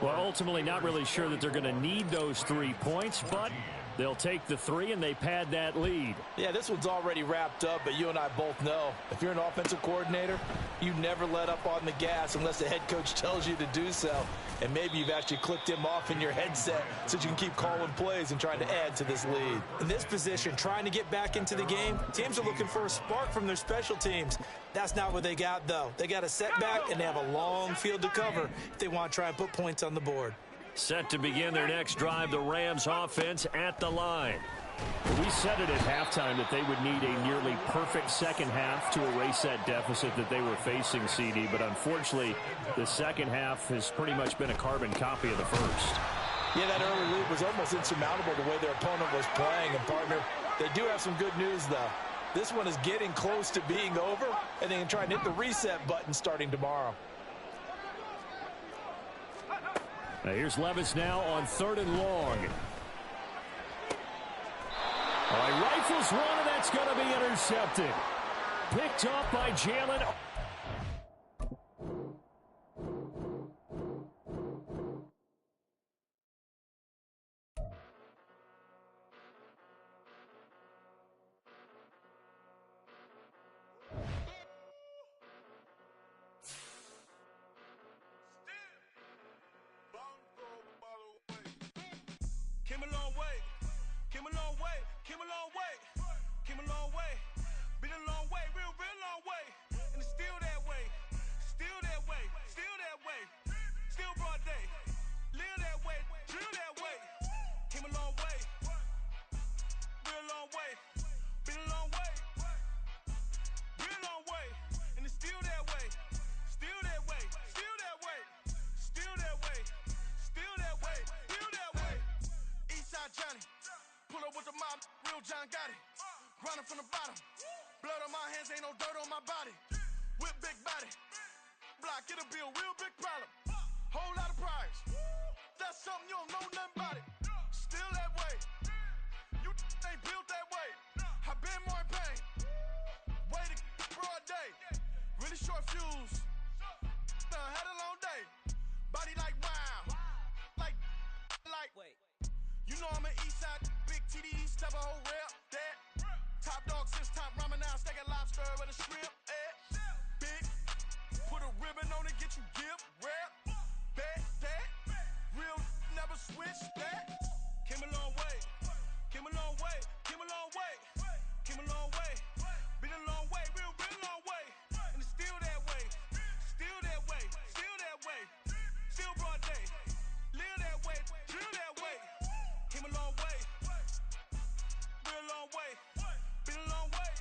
Well, ultimately not really sure that they're going to need those 3 points, but they'll take the 3 and they pad that lead. Yeah, this one's already wrapped up, but you and I both know if you're an offensive coordinator, you never let up on the gas unless the head coach tells you to do so. And maybe you've actually clicked him off in your headset so you can keep calling plays and trying to add to this lead. In this position, trying to get back into the game, teams are looking for a spark from their special teams. That's not what they got, though. They got a setback, and they have a long field to cover if they want to try and put points on the board. Set to begin their next drive, the Rams offense at the line. We said it at halftime that they would need a nearly perfect second half to erase that deficit that they were facing, CD. But unfortunately, the second half has pretty much been a carbon copy of the first. Yeah, that early lead was almost insurmountable the way their opponent was playing. And, partner, they do have some good news, though. This one is getting close to being over, and they can try and hit the reset button starting tomorrow. Now here's Levis now on 3rd and long. All right, rifles one, and that's going to be intercepted. Picked off by Jalen. Came a long way, came a long way, came a long way, came a long way, been a long way, real long way, and it's still that way, still that way, still that way, still broad day, live that way, drill that way, came a long way, real long way, been a long way, real long way, and it's still that way, still that way, still that way, still that way, still that way, still that way. Eastside Johnny, pull up with the mob, real John Gotti. Grinding from the bottom, blood on my hands, ain't no dirt on my body. Whip big body, block, it'll be a real big problem. Whole lot of prize, that's something you don't know nothing about it. Still that way, you ain't built that way. I been more in pain, way to broad day. Really short fuse, had a long day. Body like wow, like. Wait. You know I'm an Eastside, big TD, step a whole rep, that. Top dog, 6 top ramen now, steak and lobster with a shrimp, big. Put a ribbon on it, get you give, rep, bet, that. Real, never switch, that. Came a long way, came a long way, came a long way, came a long way. Been a long way, real long way. And it's still that way, still that way, still that way. Still broad day, live that way, drill that way. Came a long way, real long way, been a long way,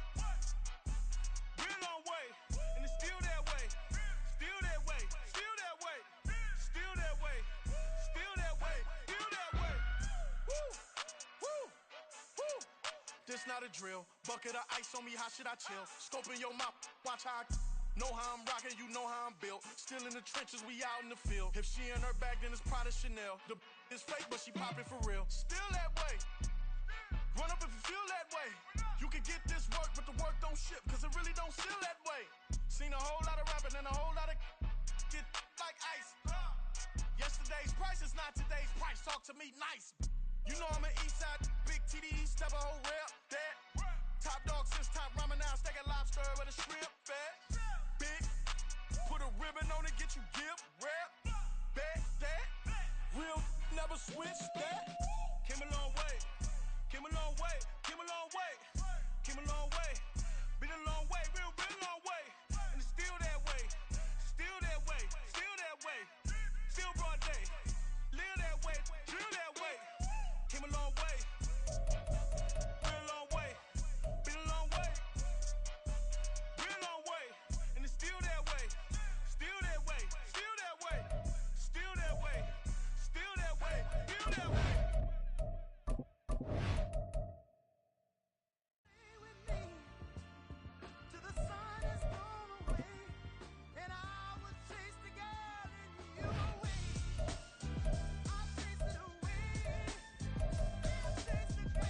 real long way, and it's still that way, still that way, still that way, still that way, still that way, still that way. Woo, woo, woo. This not a drill, bucket of ice on me, how should I chill? Scope in your mouth, watch how I know how I'm rocking, you know how I'm built. Still in the trenches, we out in the field. If she in her bag, then it's Prada Chanel. The is fake, but she poppin' for real. Still that way. Run up if you feel that way. You can get this work, but the work don't ship, cause it really don't feel that way. Seen a whole lot of rapping and a whole lot of get like ice. Yesterday's price is not today's price. Talk to me nice. You know I'm an east side, big TD, step a whole rep, that. Top dog since top ramen now, steak a lobster with a shrimp, fat. Big, put a ribbon on it, get you gift, rep, bet, that. Real, never switch, that. Came a long way, came a long way, came a long way, came a long way. Been a long way, real long way. And it's still that way, still that way, still that way. Still broad day, live that way, drill that way. Came a long way, real long way. Been a long way, real long way. And it's still that way, still that way, still that way, still that way, still that way, still that way.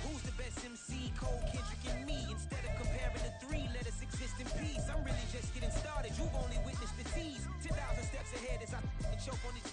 Who's the best MC? Cole, Kendrick, and me. Instead of comparing the three, let us exist in peace. I'm really just getting started. You've only witnessed the tease. 10,000 steps ahead as I choke on these.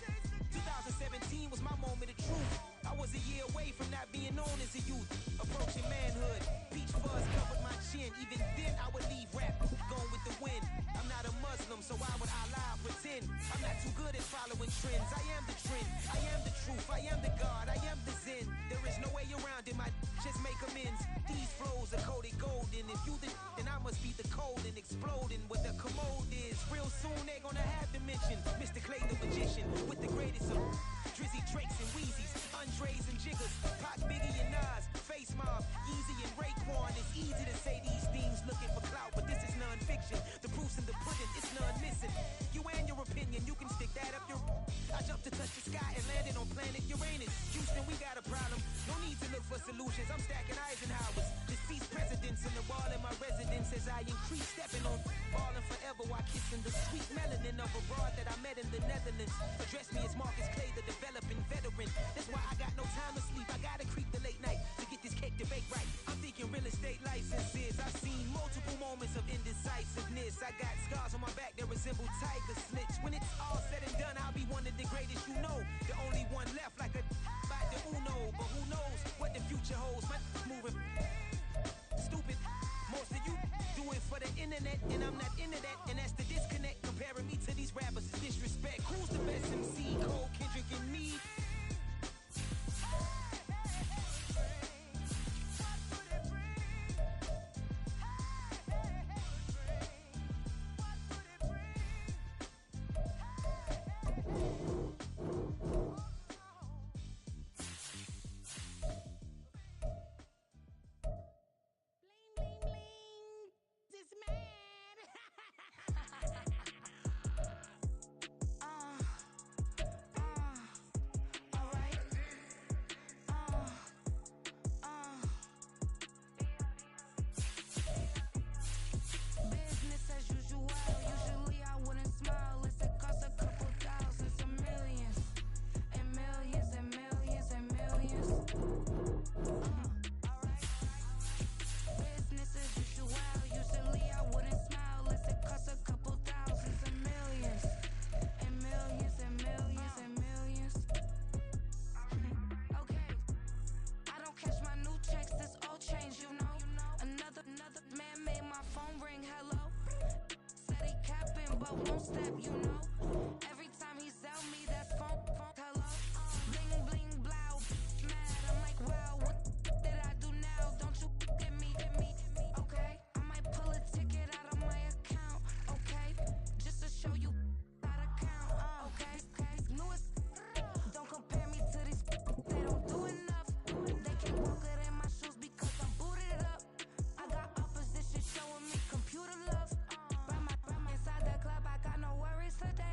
2017 was my moment of truth. I was a year away from not being known as a youth. Approaching manhood. Peach fuzz covered my chin. Even then, I would leave rap going with the wind. I'm not a Muslim, so why would I lie or pretend? I'm not too good at following trends. I am the trend. I am the truth. I am the God. I am the Zen. There is no way around it. My just make amends. These flows are coated golden. If you the then I must be the cold and exploding what the commode is. Real soon they gonna have to mention Mr. Clay the magician with the greatest of Drizzy, Drakes, and Wheezies, Andres and Jiggers, Pac, Biggie, and Nas, Face Mob, Yeezy, and Raekwon. It's easy to say these things looking for clout, but this is non-fiction. The proof's in the pudding, it's none missing. You and your opinion, you can stick that up your. I jumped to touch the sky and landed on planet Uranus. Houston, we got a problem. No need to look for solutions. I'm stacking Eisenhower's. Deceased presidents in the wall in my residence as I increase stepping on falling forever while kissing the sweet melanin of a broad that I met in the Netherlands. Address me as Marcus Clay, the developing veteran. That's why I got no time to sleep. I gotta creep the late night to get this cake to bake right. I'm thinking real estate licenses. I've seen multiple moments of indecisiveness. I got scars on my back that resemble tiger slits. When it's all said and done, I'll be one of the greatest you know. The only one left like a by the Uno. But who knows what the future holds? My moving stupid. Most of you do it for the internet, and I'm not into that. And that's the disconnect. Comparing me to these rappers is disrespect. Who's the best MC? Cole, Kendrick, and me. Inside the club, I got no worries today.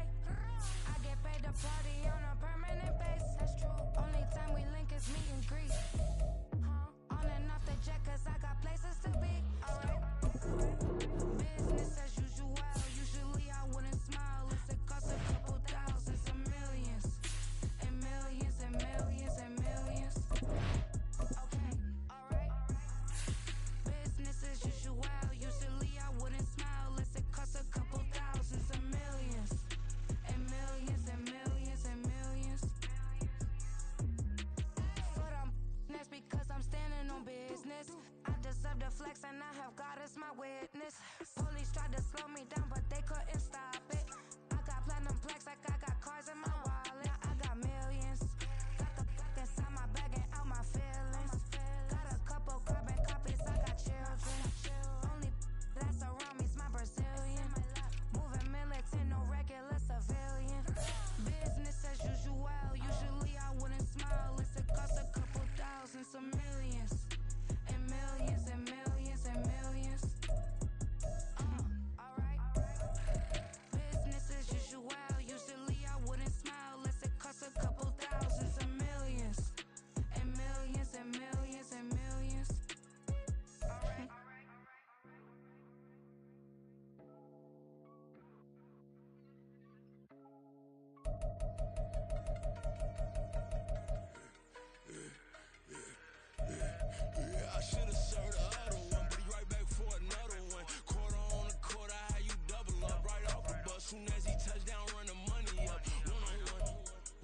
Soon as he touch down, run the money up. One-on-one.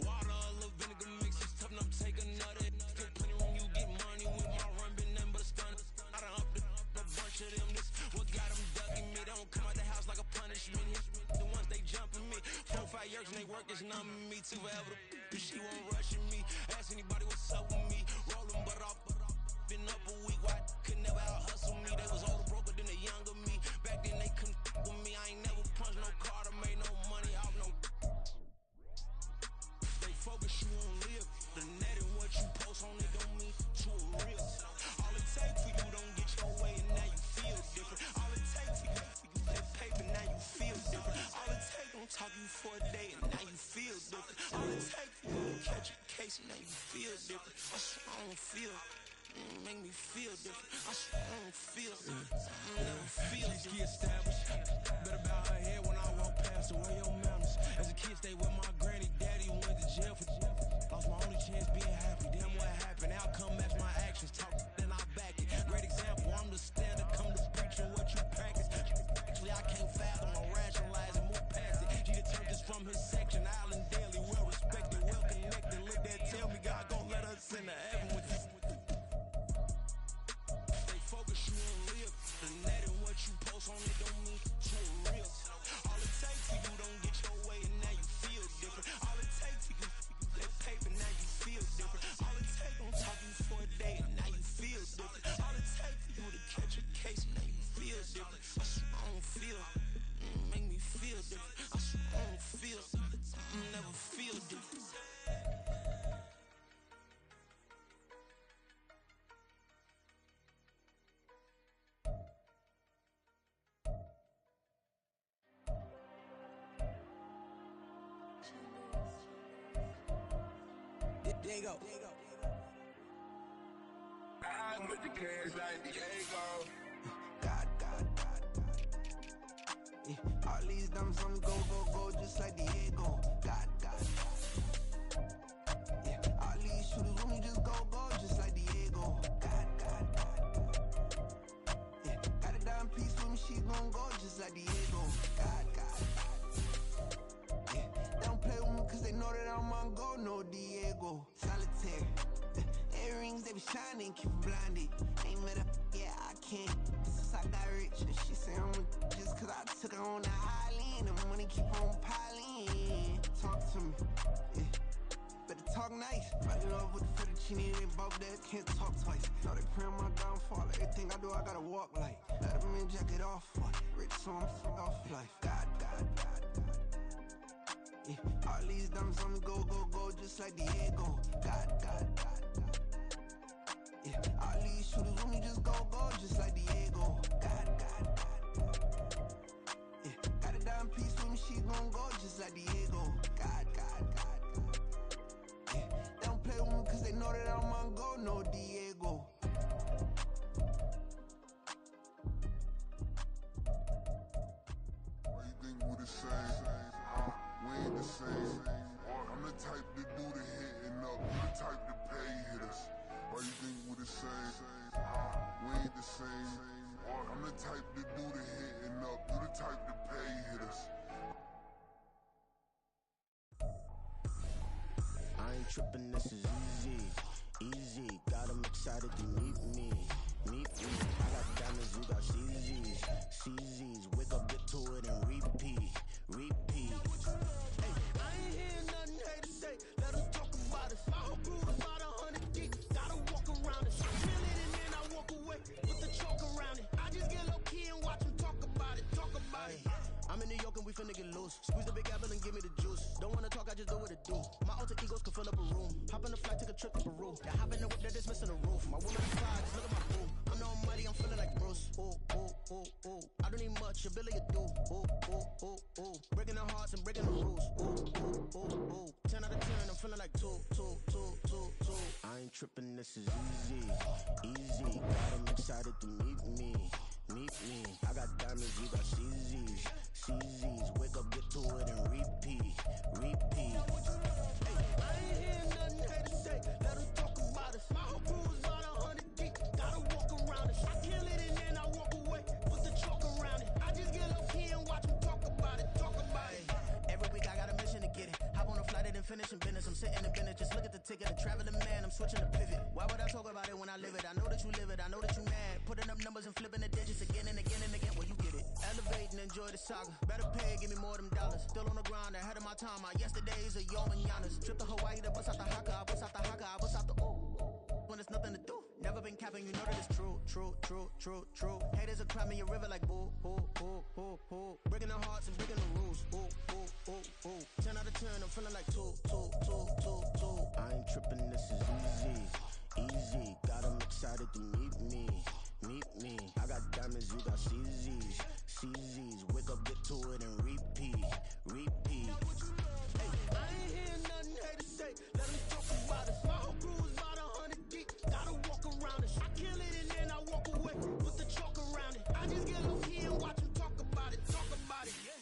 Water, a little vinegar mix, it's tough enough to take another. Still plenty room, you get money with my run, been nothing but a stun. I done up the bunch of them. This what got them ducking me. They don't come out the house like a punishment. The ones they jumping me. 4 or 5 years and they work is numbing me too forever. She won't rushing me. Ask anybody what's up with me. Rolling butt off. Been up a week, why could never out hustle me? They was older, broker than the younger me. Back then they couldn't with me. I ain't never punched no card or made no money off no. Stay focused, you won't live. The net and what you post on it don't mean to a real. All it takes for you don't get your way and now you feel different. All it takes for you that paper, now you feel different. All it takes don't talk you for a day and now you feel different. All it takes for you to catch a case and now you feel different. I swear I don't feel. Make me feel different. I swear I don't feel. I never feel different. Get established. Better bow her head when I walk past her. Where your manners? As a kid, stay with my granny. Daddy went to jail for lost my only chance being happy. Damn, what happened? Outcome match my actions. Talk, then I back it. Great example. I'm the standard. Come to preaching what you practice. Actually, I can't fathom or rationalize and move past it. She determined this from his section. Island daily, well respected, well connected. Look that, tell me God gon' let us in the heaven with this. Focus, you won't live. The net and what you post on it don't mean to a real. All it takes for you don't get your way and now you feel different. All it takes for you that paper, now you feel different. All it takes don't talk you for a day and now you feel different. All it takes for you to catch a case and now you feel different. I swear I don't feel. Make me feel different. I swear I don't feel. I never feel different. Diego. I'm with the cash like Diego. God. Yeah. All these dumps on me go, just like Diego. God. Yeah. All these shooters on me just go, just like Diego. God. Yeah. Got a dime piece with me, she gon' go just like Diego. God. Yeah. They don't play with me cause they know that I'm on go, no Diego. Solitaire. Earrings, they be shining, keep blinded. Ain't met up, yeah, I can't. Since I got rich, and she say I'm just cause I took her on the island. The money keep on piling. Talk to me, yeah. Better talk nice. Right in love with the fettuccine, they both that can't talk twice. Know they praying my downfall. Everything I do, I gotta walk like. Let them in, jacket off. Rich, so I'm off life. God. Yeah. All these dumps on me go, just like Diego. God. Yeah. All these shooters on me just go, just like Diego. God. Yeah. Got a dime piece with me, she gon' go just like Diego. God. Yeah. They don't play with me cause they know that I'm on go, no Diego. Why you think we the same? We ain't the same. I'm the type to do the hitting up, you the type to pay hitters. Why you think we the same? We ain't the same. I'm the type to do the hitting up, you the type to pay hitters. I ain't tripping, this is easy. Got 'em excited to meet me. I got diamonds, you got CZs. Wake up, get to it and repeat. Hey, I ain't hearing nothing hate to say. Let us talk about it. My whole crew is about 100 deep. Gotta walk around it. Feel it and then I walk away with the chalk around it. I just get low key and watch them talk about it. I'm in New York and we finna get loose. Squeeze the big apple and give me the juice. Don't wanna talk, I just do what it do. My alter egos can fill up a room. Hop on the flight, take a trip to Peru. Yeah, hop in the whip that is missing the roof. My woman is fly, just look at my boo. I'm no money, I'm feeling like Bruce. Ooh. I don't need much, ability to do. Ooh. Breaking the hearts and breaking the rules. Ooh. 10 out of 10, I'm feeling like two. I ain't tripping, this is easy. Got 'em excited to meet me. I got diamonds, you got CZs. Wake up, get to it and repeat. Hey, I ain't hearing nothing hate to say. Let us talk about it. My whole crew is about 100 deep. Gotta walk around it. I kill it and then I walk away with the chalk around it. I just get low key and watch them talk about it. pushing business. I'm sitting in business. Just look at the ticket. A traveling man. I'm switching the pivot. Why would I talk about it when I live it? I know that you live it. I know that you mad. Putting up numbers and flipping the digits again and again and again. Well, you get it. Elevate and enjoy the saga. Better pay, give me more than dollars. Still on the grind, ahead of my time. My yesterdays are your mananas. Trip to Hawaii to bust out the haka. I bust out the haka. I bust out the ooh. When there's nothing to do. Never been capping, you know that it's true, true, true, true, true. Haters are climbing your river like boo, boo, boo, boo, boo. Breaking the hearts and breaking the rules. Ooh, ooh, ooh, ooh. 10 out of 10, I'm feeling like 2, 2, 2, 2, 2. I ain't tripping, this is easy, easy. Got 'em excited to meet me, meet me. I got diamonds, you got CZs, CZs. Wake up, get to it and repeat, repeat. Hey, I ain't hearing nothing haters say. Let 'em talk about us. My whole crew is about 100 deep. Gotta walk around it. I kill it and then I walk away. Put the chalk around it. I just get low key and watch them talk about it. Talk about it, yeah.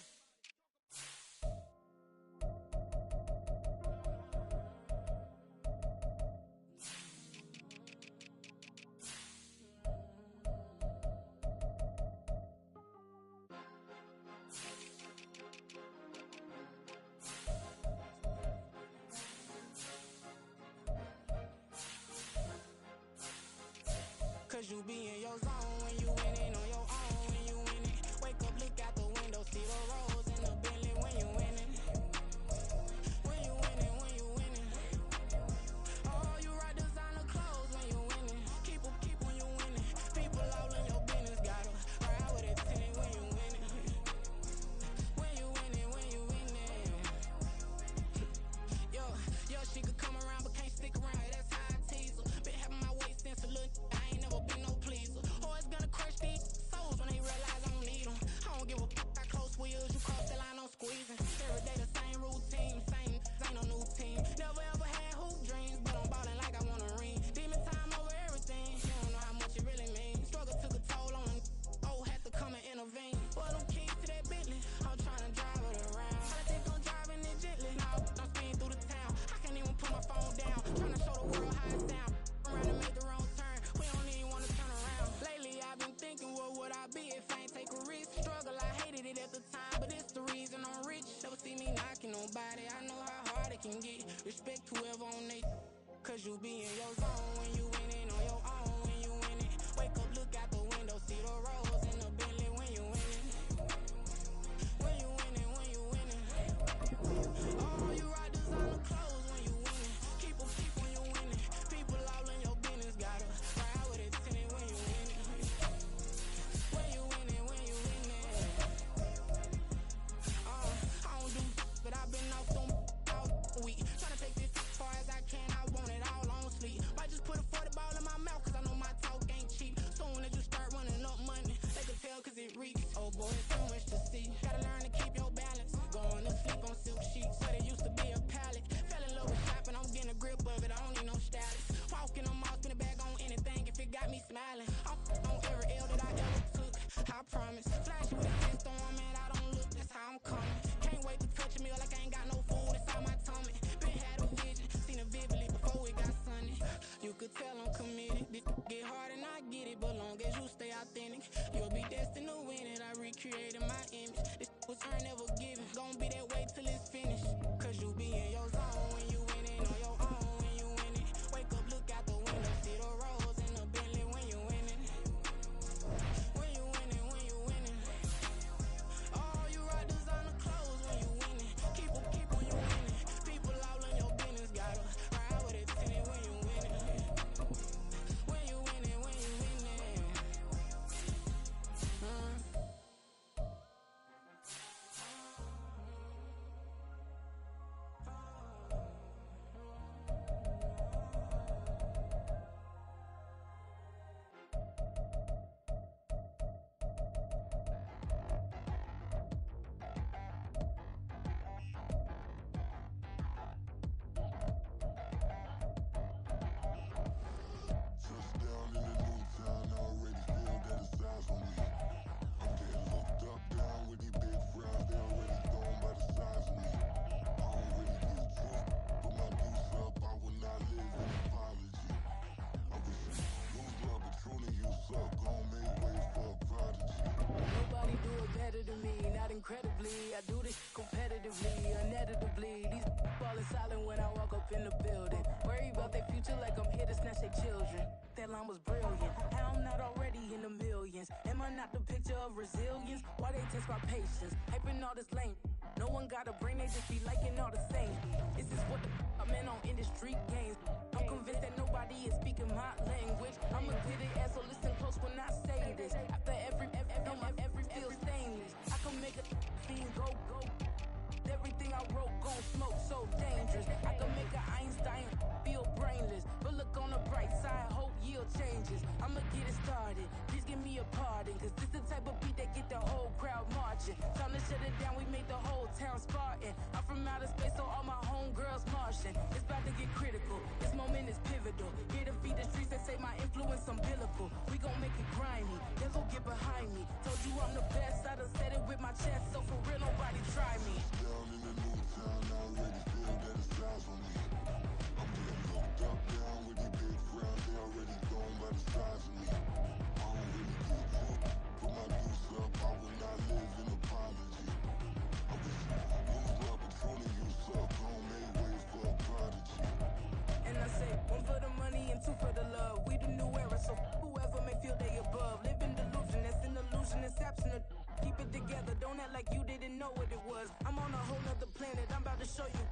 Cause you be in your zone when you winning on your own when you winning. Wake up, look out the window, see the rose in the Bentley when you winning. When you winning, when you winning. Oh, you rock designer clothes when you winning. Keep when you winning. People all in your business, gotta ride with it tinted when you winning. When you winning, when you winning. Yo, she could come around but can't stick around. That's how I tease her. Been having my waist since a little. I ain't never been no pleaser. Always gonna crush these souls when they realize I don't need them. I don't give a fuck how close wheels. You cross the line, I'm squeezing. Every day the same routine, same, ain't no new team. Never ever had hoop dreams, but I'm ballin' like I want a ring. Demon time over everything. You don't know how much it really means. Struggle took a toll on them. Oh, had to come and intervene. Well, them keys to that Bentley, I'm tryna drive it around. I think I'm driving it gently. Now I'm speeding through the town. I can't even put my phone down. Tryna show the world how it sound. Around and make the wrong turn. We don't even wanna turn around. Lately I've been thinking, what would I be if I ain't take a risk? Struggle, I hated it at the time, but it's the reason I'm rich. Never see me knocking nobody. I know how hard it can get. Respect whoever on they. Cause you be in your zone when you winning on your own when you winning. Wake up, look out the window, see the rose in the Bentley when you winning. When you winning, when you winning. Oh, you rock designer clothes when you winning. Keep when you winning. People all in your business, gotta ride with it tinted when you winning. When you winning, when you winning. I don't do but I've been off them all week. Tryna take this as far as I can, I want it all on sleep. Might just put a 40 ball in my mouth, cause I know my talk ain't cheap. Soon as you start running up money, they can tell cause it reeks. Oh boy, it's too much to see. Gotta learn to keep your balance. Going to sleep on silk sheets, but it used to be a pallet. Fell in love with shopping, I'm getting a grip of it, I don't need no stylist. Walking on mall, spin a bag on anything if it got me smiling. I'm on every L that I ever took, I promise. Flash with a fist on, man, I don't look, that's how I'm coming. Can't wait to touch a meal like I ain't got no food inside my tummy. Been had a vision, seen it vividly before it got sunny. You could tell I'm committed. This get hard and I get it, but long as you stay authentic, you'll be destined to win it. I recreated my image. This was earned, never given. Gonna be that way till it's finished. Cause you be in your zone when you winning on your own when you winning. Wake up, look out the window, see the rose in the Bentley when you winning. When you winning, when you winning. Oh, you rock designer clothes when you winning. Keep when you winning. People all in your business, gotta ride with it tinted when you winning. When you winning, when you winning. Touchdown in a new town, I already feel that it's eyes on me. I'm getting looked up, down with these big frowns, they already gone by the size of me. I don't really give a fuck, put my deuce up, I will not live in apology. I wish you lose love, but truly you suck, gon' make way for a prodigy. Nobody do it better than me, not incredibly. I do this competitively, uneditably. These falling silent when I are not the picture of resilience. Why they test my patience? Hyping all this lame. No one got a brain, they just be liking all the same. This is what the I'm in on industry games. I'm convinced that nobody is speaking my language. I'm a good ass, so listen close when I say this. After every feel stainless. I can make a fiend go. Everything I wrote gon' smoke, so dangerous. I can make an Einstein feel brainless. But look on the bright side, hope yield changes. I'ma get it started, please give me a pardon. Cause this the type of beat that get the whole crowd marching. Time to shut it down, we made the whole town Spartan. I'm from outer space, so all my homegirls Martian. It's about to get critical, this moment is pivotal. Here to feed the streets that say my influence umbilical. We gon' make it grimy, devil get behind me. Told you I'm the best, I done said it with my chest. So for real, nobody try me. Down in the new town, I already feel that it's eyes on me. I'm getting looked up, down with the big crowd, they already gone by the size of me. I don't really get caught, put my deuce up, I will not live in apology. I wish you lose love, but truly you suck, home made ways for a prodigy. And I say, one for the money and two for the love. We the new era, so whoever may feel they above. Live in delusion, that's an illusion, it's absent of. Keep it together, don't act like you didn't know what it was. I'm on a whole nother planet, I'm about to show you.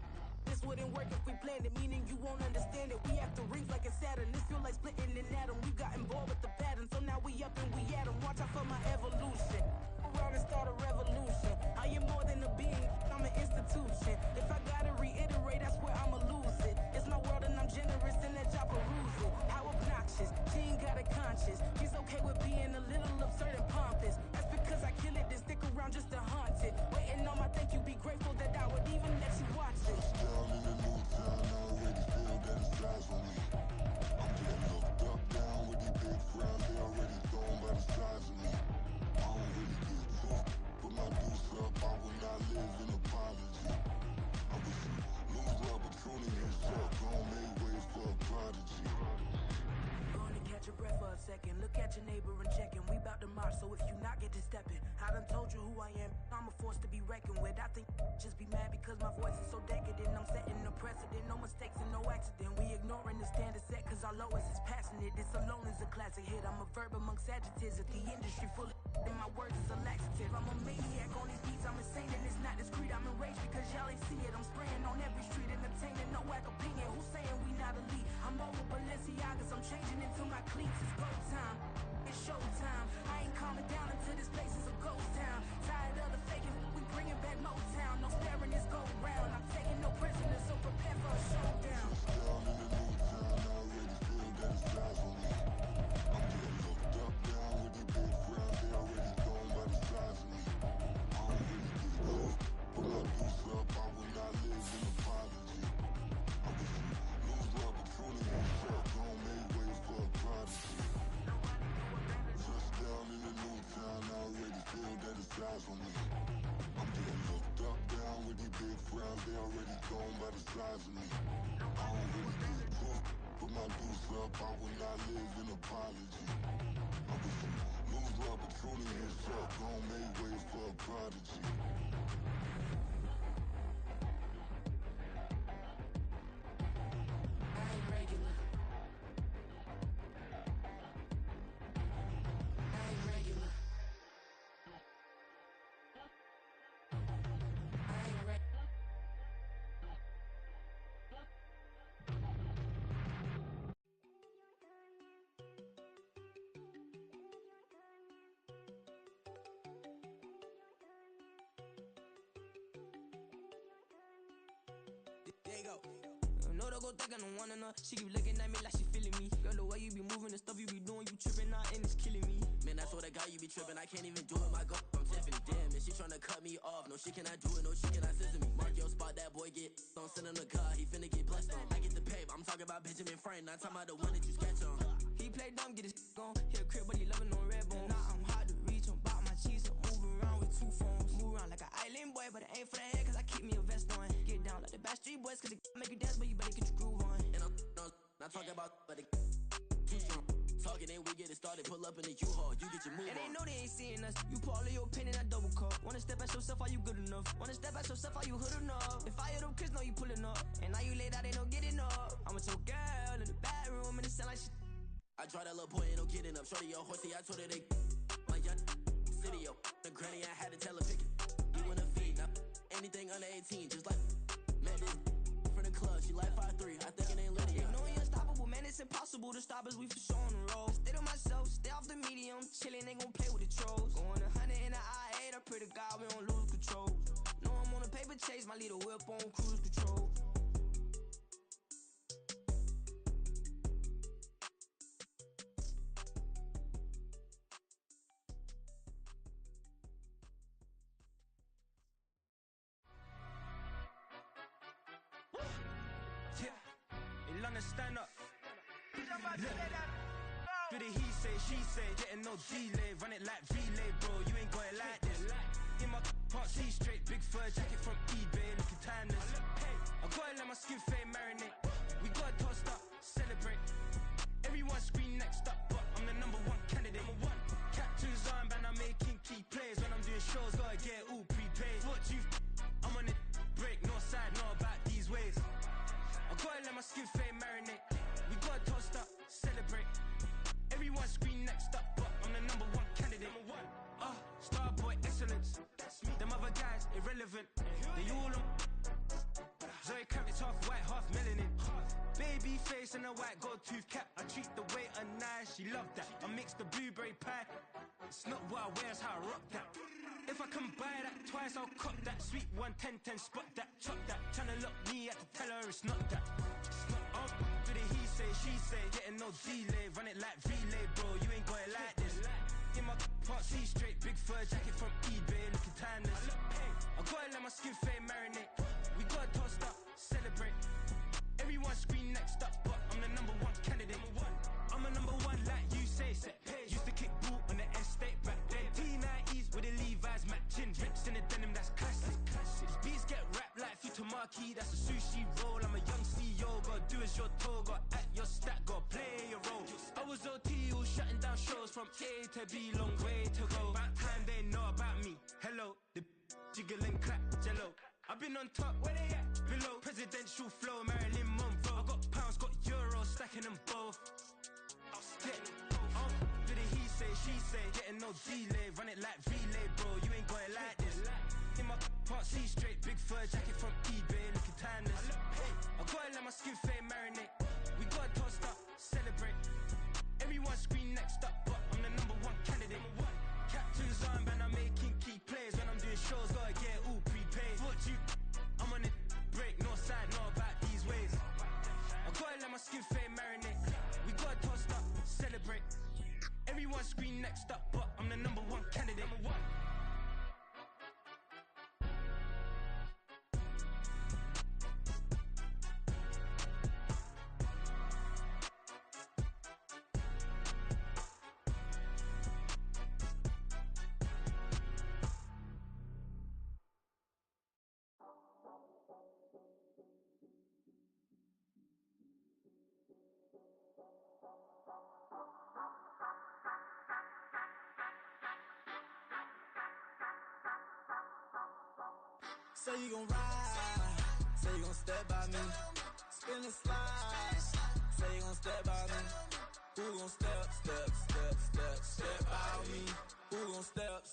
This wouldn't work if we planned it, meaning you won't understand it. We have to rings like a Saturn, this feel like splitting an atom. We got involved with the pattern, so now we up and we at 'em. Watch out for my evolution, around and start a revolution. I am more than a being, I'm an institution. If I gotta reiterate, that's where I'ma lose it. It's my world and I'm generous in that job perusal. How obnoxious, she ain't got a conscience. She's okay with being a little absurd and pompous. That's because I kill it, then stick around just to haunt it. Waiting on my thank you, be grateful that I would even let you watch it. Down in the new town, I already feel that it's eyes on me. I'm getting looked up, down with the big crowd, they already gone by the size of me. I don't really get caught, put my deuce up, I will not live in apology. I wish you lose love, but truly you suck, home made ways for a prodigy. Gonna catch your breath for a second. Look at your neighbor and check him. We bout to march, so if you not get to stepping, I done told you who I am. I'm a force to be reckoned with. I think just be mad because my voice is so decadent. I'm setting a precedent, no mistakes and no accident. We ignoring the standard set cause our lowest is passionate. This alone is a classic hit. I'm a verb amongst adjectives. If the industry full of and my words is a laxative. I'm a maniac on these beats. I'm insane and it's not discreet. I'm enraged because y'all ain't see it. I'm spraying on every street, entertaining no whack opinion. Who's saying we not elite? I'm over Balenciagas. I'm changing into my cleats. It's go time. It's showtime. I ain't calming down until this place is a ghost town. Tired of the faking, we bringing back Motown. No staring this go round. I'm taking no prisoners, so prepare for a showdown. Down in the new town, I already feel that it's eyes on me. I'm getting looked up, down with the big crowd, they already gone by the size of me. I don't really get caught, put my deuce up, I will not live in apology. I wish you lose love, but truly you suck, home made ways for a prodigy. Down in the new town, I already feel that it's eyes on me. I'm getting looked up, down with the big crowd, they already gone by the size of me. I don't really get caught, put my deuce up, I will not live in apology. I wish you lose love, but truly you suck, home made ways for a prodigy. I ain't regular. I ain't regular. I ain't regular. There you go. No, don't go think I don't wanna know. She keep looking at me like she feeling me. Girl, the way you be moving, the stuff you be doing, you tripping out and it's killing me. Man, I swear to God, you be tripping. I can't even do it. My go, I'm Tiffany. Damn, and she tryna cut me off. No, she cannot do it. No, she cannot scissor me. Mark your spot, that boy get on. Send him to God, he finna get blessed on. I get the pay, I'm talking about Benjamin Franklin. Not talking about the one that you sketch on. He play dumb, get his gone. Hit a crib, but he loving on red bone. Now I'm hard to reach, I'm bout my cheese. I'm moving around with two phones. Move around like an island boy, but it ain't for the head, cause I keep me a vest on. Get down like the Backstreet Boys, cause it make you dance, but you better get your groove on. And I'm not talking about, but it too strong. Talking and we get it started, pull up in the U-Haul, you get your move And on. they know they ain't seeing us. You put all of your pen in that double cup. Wanna step at yourself, are you good enough? Wanna step at yourself, are you hood enough? If I hear them kids know you pulling up, and now you laid out, they don't get enough. I'm with your girl in the bedroom, and it sound like shit. I draw that little boy, ain't no getting up. Shorty, your horsey, I told her they. My young video. The granny, I had to tell her pick it. You in a feed, now anything under 18, just like met this from the club. She like 5'3", I think it ain't Lydia. They know we unstoppable, man, it's impossible to stop us, we for sure on the road. Stay to myself, stay off the medium, chillin', they gon' play with the trolls. Going 100 in the I-8, I pray to God we don't lose control. Know I'm on a paper chase, my leader whip on cruise control. In London, stand up. Look. Do the he say, she say, getting no delay. Run it like relay, bro. You ain't got it like this. In my can't see straight. Big fur jacket from eBay, looking timeless. I gotta let my skin fade marinate. We gotta toast up, celebrate. Everyone scream next up, but I'm the number one candidate. Captain's armband, I'm making key plays. When I'm doing shows, gotta get all prepaid. What you? I'm on it, break, no side, know about these ways. I gotta let my skin fade marinate. We gotta toast up, celebrate. Everyone scream next up, but I'm the number one candidate. Starboy excellence. That's me. Them other guys irrelevant. They all on. Zoe Kravitz half white, half melanin. Baby face and a white gold tooth cap. I treat the waiter nice, she love that. I mix the blueberry pie. It's not what I wear, it's how I rock that. If I can buy that twice, I'll cop that. Sweet 110, spot that, chop that. Tryna lock me, I have to tell her it's not that. Do the he say, she say, getting no delay. Run it like relay, bro, you ain't got it like this. In my can't see straight. Big fur jacket from eBay, looking timeless. I gotta let my skin fade marinate. We gotta toast up, celebrate. Everyone scream next up, but I'm the number one candidate. I'm a number one like you say. Used to kick ball on the estate back then. T90s with the Levi's matching. Rips in the denim, that's classic. These beats get wrapped like Futamaki. That's a sushi roll. I'm a young CEO. Gotta do as you're told. Gotta act your stat. Gotta play your role. I was OT, all shutting down shows from A to B. Long way to go. About time they know about me. Hello, the jiggle and clap, jello. I've been on top, where they at? Below, presidential flow, Marilyn Monroe. I got pounds, got euros, stacking them both. Do the he say, she say, getting no delay. Run it like relay, bro, you ain't got it like this. In my can't see straight. Big fur jacket from eBay, looking timeless. I gotta let my skin fade marinate. We gotta toast up, celebrate. Everyone scream next up, but I'm the number one candidate. Captain's armband, I'm making key plays. When I'm doing shows, gotta get all prepaid. What you? I'm on it, break, no side, know about these ways. I gotta let my skin fade marinate. We gotta toast up, celebrate. Everyone scream next up, but I'm the number one candidate. Say you gon' ride, say you gon' step by me, spin and slide, say you gon' step by me. Who gon' step by me? Who gon' step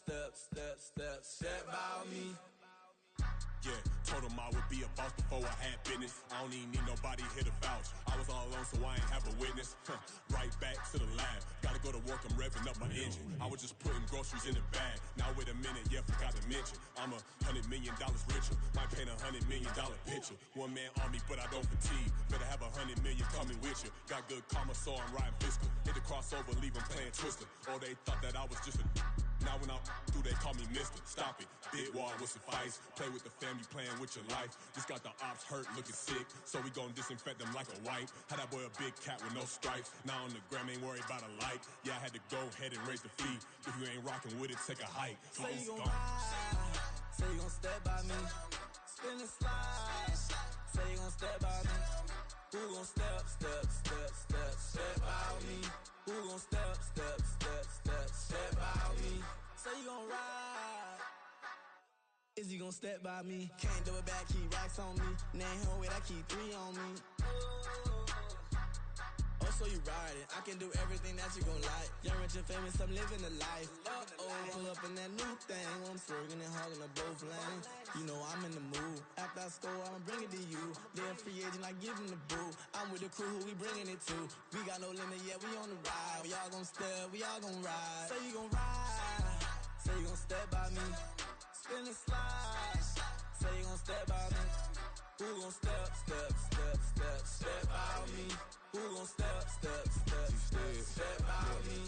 by me? Yeah, told him I would be a boss before I had business. I don't even need nobody here to vouch. I was all alone, so I ain't have a witness. Right back to the lab. Gotta go to work, I'm revving up my engine. I was just putting groceries in the bag. Now wait a minute, yeah, forgot to mention. I'm $100 million richer. Might paint $100 million picture. One man army, but I don't fatigue. Better have 100 million coming with you. Got good karma, so I'm riding fiscal. Hit the crossover, leave them playing Twister. Or they thought that I was just a... Now when I do, they call me mister. Stop it. Big wall would suffice. Play with the family, playing with your life. Just got the ops hurt, looking sick. So we gon' disinfect them like a wipe. Had that boy a big cat with no stripes. Now on the gram, ain't worried about a light. Yeah, I had to go ahead and raise the fee. If you ain't rocking with it, take a hike. Say you gon' ride, say you gon' step by me, spin and slide. Say you gon' step by me. Who gon' step by me? Who gon' step by me? Say you gon' ride. Is he gon' step by me? Can't do it back, keep racks on me. Name him with, I keep 3 on me. Oh so you riding. I can do everything that you gon' like. Young, rich, and famous, I'm living the life. Uh-oh, pull up in that new thing. When I'm swerving and hogging up both lanes. You know I'm in the mood. After I score, I'ma bring it to you. They're free agent, I give them the boo. I'm with the crew, who we bringing it to. We got no limit, yeah, we on the ride. We all gon' step, we all gon' ride. Say you gon' ride. Say you gon' step by me. Spin and slide. Say you gon' step by me. Who gon' step by me? Who gon' step by me?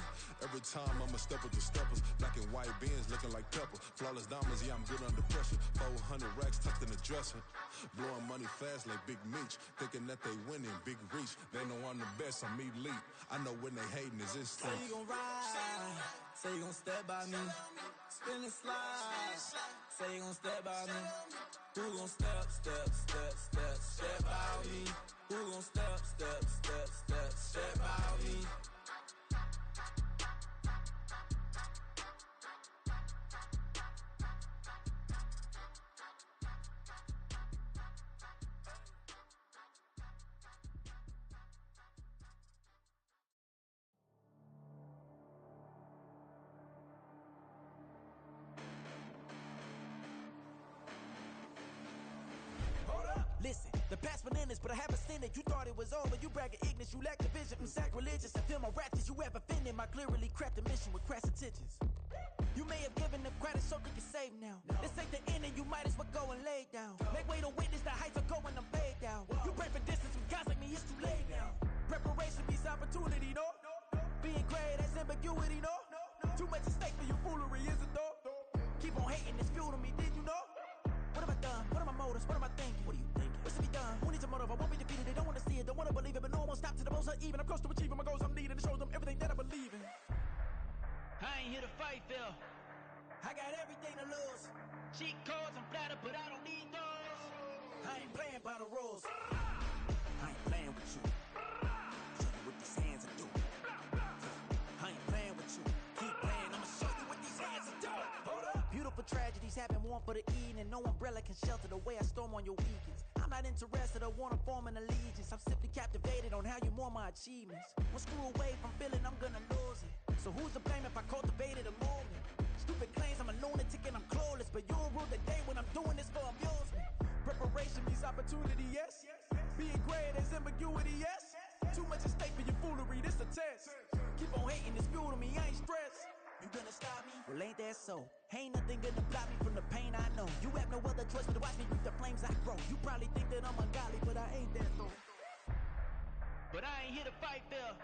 Every time I'ma step with the steppers. Black and white beans looking like pepper. Flawless diamonds, yeah, I'm good under pressure. 400 racks tucked in the dresser. Blowing money fast like Big Meech. Thinking that they winning, big reach. They know I'm the best, I'm elite. I know when they hating is instinct. Say you gon' ride. Say you gon' step by me. Spin and slide. Say you gon' step by me. Who gon' step by me? Who gon' step by me? Listen, the past bananas, but I haven't seen it. You thought it was over, you bragging ignorance, you lack the vision. I'm sacrilegious, I feel my ratchets, you have offended my clearly crafted mission with crass intentions. You may have given them credit so they can save now. This ain't the end and you might as well go and lay down. Make way to witness the heights are going, I'm paid down. You pray for distance with guys like me, it's too late now. Preparation means opportunity, no? Being great, that's ambiguity, no? Too much at stake for your foolery, is it though? Keep on hating, it's fuel to me, did you know? What have I done? What are my motives? What am I thinking? What are you thinking? What's to be done? Who needs a motive? I won't be defeated. They don't want to see it, don't want to believe it, but no one will stop to the most even. I'm close to achieving my goals. I'm needing to show them everything that I believe in. I ain't here to fight, Phil. I got everything to lose. Cheat codes, I'm flattered, but I don't need those. I ain't playing by the rules. I ain't playing with you. Show you what these hands are doing. I ain't playing with you. Keep playing, I'ma show you what these hands are doing. Hold up. Beautiful tragedies happen, one for the eating, and no umbrella can shelter the way I storm on your weekends. I'm not interested, I wanna form an allegiance. I'm simply captivated on how you mourn my achievements. One screw away from feeling I'm gonna lose it. So who's to blame if I cultivated a movement? Stupid claims I'm a lunatic and I'm clueless, but you'll rule the day when I'm doing this for amusement. Preparation means opportunity, yes. Being great is ambiguity, yes. Too much at stake for your foolery, this a test. Keep on hating, it's fuel to me, I ain't stressed. You gonna stop me? Well, ain't that so? Ain't nothing gonna block me from the pain I know. You have no other choice but to watch me reap the flames I grow. You probably think that I'm ungodly, but I ain't that though. But I ain't here to fight, Phil.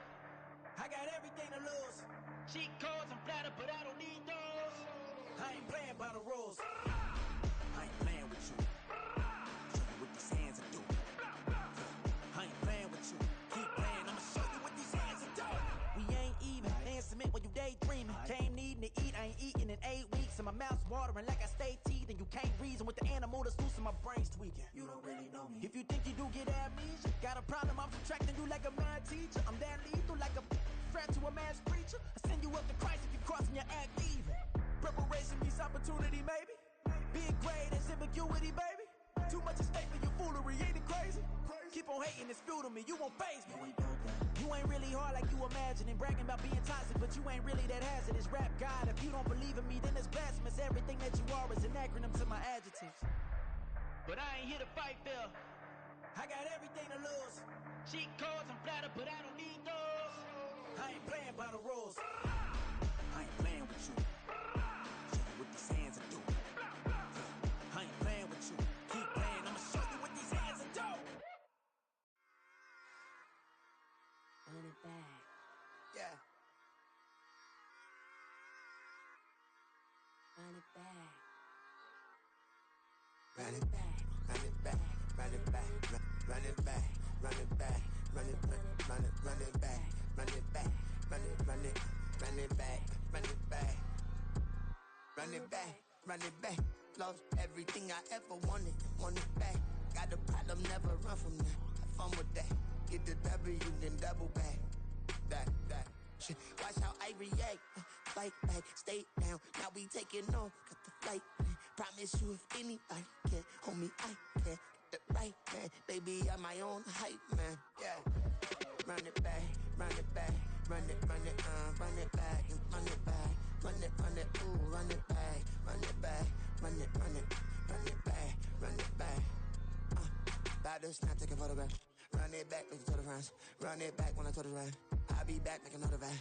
I got everything to lose. Cheat codes, I'm flattered, but I don't need those. I ain't playing by the rules. I ain't playing with you. Show you what these hands are doing. I ain't playing with you. Keep playing, I'ma show you what these hands are doing. We ain't even. They ain't submit when you daydreaming. Came needing to eat, I ain't eating in 8 weeks. And my mouth's watering like I stay teeth. And you can't reason with the animal that's loose and my brain's tweaking. You don't really know me. If you think you do get amnesia, got a problem, I'm subtracting you like a mad teacher. I'm that lethal like a threat to a mass preacher. I send you up to Christ if you crossing your act evil. Preparation means opportunity, maybe. Being great is ambiguity, baby. Too much at stake for your foolery, ain't it crazy? Keep on hating, it's fuel to me, you won't faze me. You ain't really hard like you imagine and bragging about being toxic, but you ain't really that hazardous. Rap God, if you don't believe in me, then it's blasphemous. Everything that you are is an acronym to my adjectives. But I ain't here to fight, Phil. I got everything to lose. Cheat codes, I'm flattered, but I don't need those. I ain't playing by the rules. I ain't playing with you. Show you what these hands are doing. I ain't playing with you. Keep playing, I'ma show you what these hands are doing. Run it back. Yeah. Run it back. Run it back, run it back, run it back, run it back, run it back, run it back, run it back, run it back, run it back, run it back, run it back, run it back. Lost everything I ever wanted it back. Got a problem, never run from that. Have fun with that. Get the W, then double back. That. Shit. Watch how I react. Fight back, stay down. Now we taking off. Got the flight. Promise you if anybody can, homie, I can. the right man. Baby, I'm my own hype man. Yeah. Run it back, run it back, run it back, and run it back, run it, ooh, run it back, run it back, run it back, run it back. About to snap, take a photograph. Run it back, make it to the friends. Run it back when I told it right. I'll be back, make another back.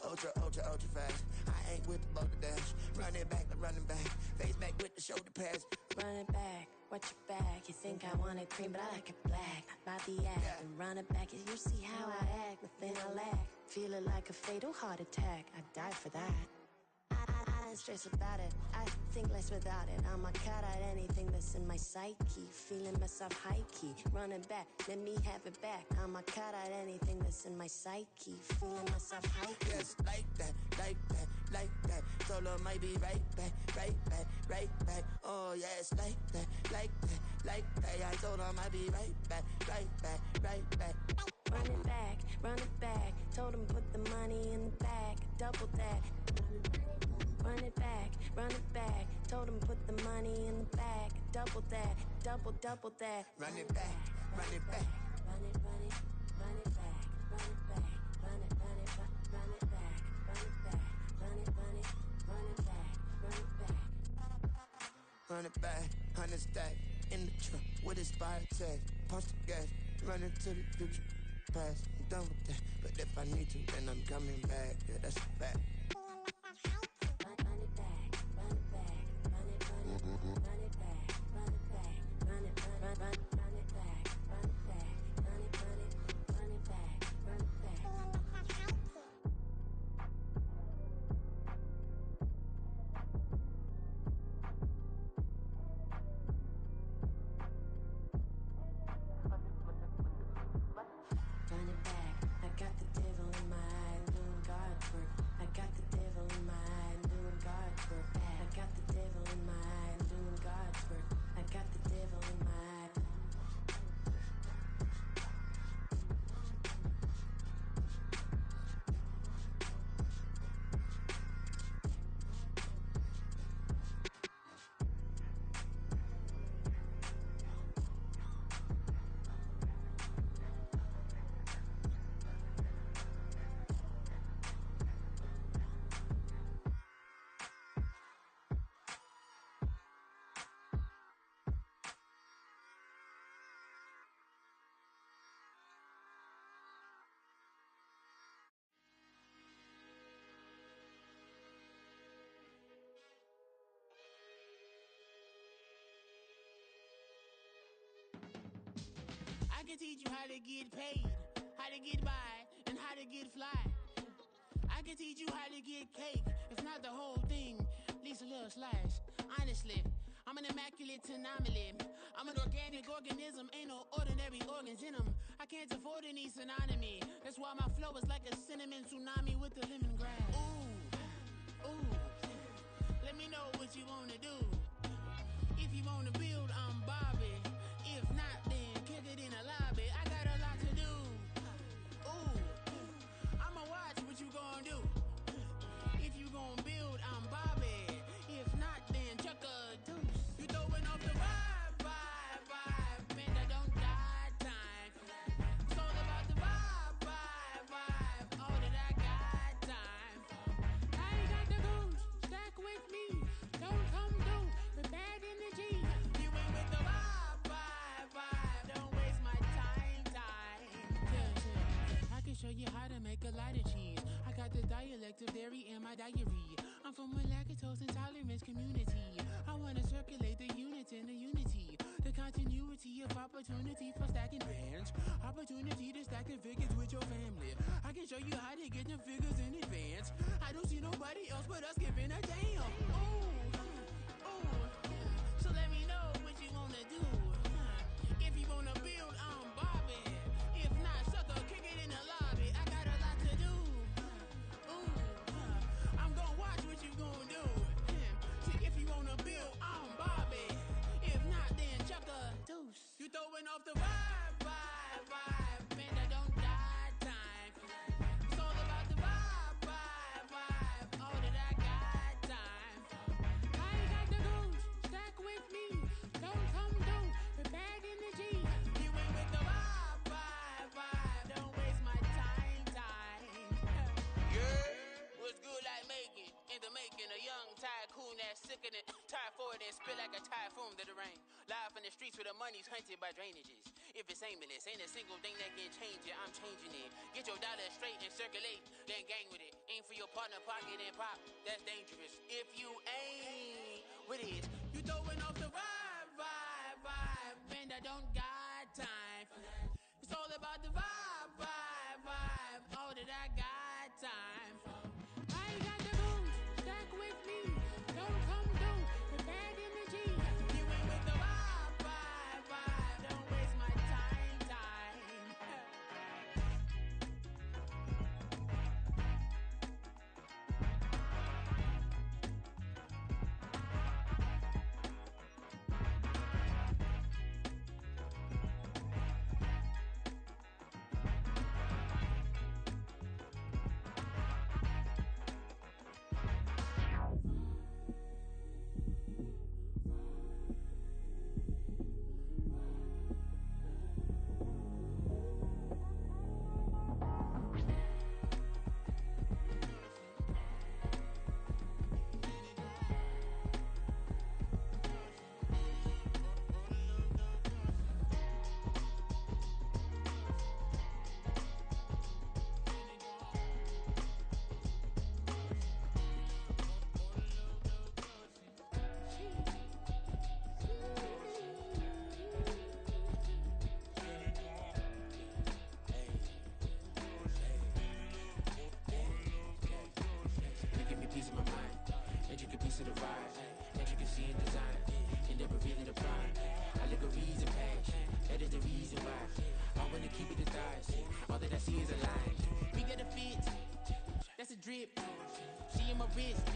Ultra, ultra, ultra fast. I ain't with the boat to dash. Run it back, running back. Face back with the shoulder pads. Run it back, watch your back. You think I want it cream, but I like it black. Not by the act. And run it back, you see how I act. Nothing I lack. Feel it like a fatal heart attack. I'd die for that. I ain't stressed about it. I think less without it. I'ma cut out anything that's in my psyche. Feeling myself high key. Running back, let me have it back. I'ma cut out anything that's in my psyche. Feeling myself high key. Yes, like that, like that, like that. Solo might be right back, right back, right back. Oh yes, like that, like that, like that. I told him I'd be right back, right back, right back. Run it back, run it back. Told him put the money in the bag. Double that. Run it back, run it back. Told him put the money in the bag. Double that, double that. Run it back, run it back. Run it, run it, run it back. Run it back, run it, run it, run it back. Run it back, run it, run it, run it back. Run it back. Run it back, 100 stack. In the truck with expired tag. Punch the gas, run into the future. Past, I'm done with that. But if I need to, then I'm coming back. Yeah, that's a fact. Run it back, run it back, run it, run it, run it back, run it back, run it, run it back, run it back, run it, run it back, run it back. Run it back, I got the devil in my eye, doing God's work. I got the devil in my eye, doing God's work. I got the devil in my eye, doing God's work. I got the devil in my eye. I can teach you how to get paid, how to get by, and how to get fly. I can teach you how to get cake, if not the whole thing, at least a little slice. Honestly, I'm an immaculate anomaly. I'm an organic organism, ain't no ordinary organs in them. I can't afford any synonymy. That's why my flow is like a cinnamon tsunami with the lemongrass. Ooh, ooh, let me know what you wanna do. If you wanna build, I'm Bobby. If not, then kick it in the lobby. I got a lot to do. Ooh, I'ma watch what you gon' do. If you gon' build, I'm Bobby. If not, then chuck a deuce. You throwing off the vibe, vibe, vibe. Man, I don't die time. It's all about the vibe, vibe, vibe. All that I got time. I ain't got the goose. Stack with me. Don't come through with bad energy. You ain't with the vibe, vibe, vibe. Don't waste my time, time. Yeah. I can show you how to make a lot of cheese. I got the dialect of dairy in my diary. I'm from a lactose intolerance community. I wanna circulate the units in the unity. The continuity of opportunity for stacking bands. Opportunity to stack the figures with your family. I can show you how to get the figures in advance. I don't see nobody else but us giving a damn. Ooh, ooh. So let me know what you wanna do. If you wanna build, I'm Bobby. If not, sucker, kick it in the lobby. I got a lot to do. Ooh, I'm gonna watch what you gonna do. See, if you wanna build, I'm Bobby. If not, then chuck a deuce. You throwing off the vibe, vibe, vibe. Man, I don't die time. It's all about the vibe, vibe, vibe. All that I got time. feel like a typhoon to the rain. Live in the streets where the money's hunted by drainages. If it's aimless, ain't a single thing that can change it. I'm changing it. Get your dollar straight and circulate, then gang with it. Aim for your partner, pocket and pop. That's dangerous. If you ain't with it, you throwing off the vibe, and I don't got time for that. It's all about the vibe. All that I got time for. I got the booze, stack with me. Don't come through with bad energy. You ain't with the vibe. Don't waste my time. That's a drip. She in my wrist.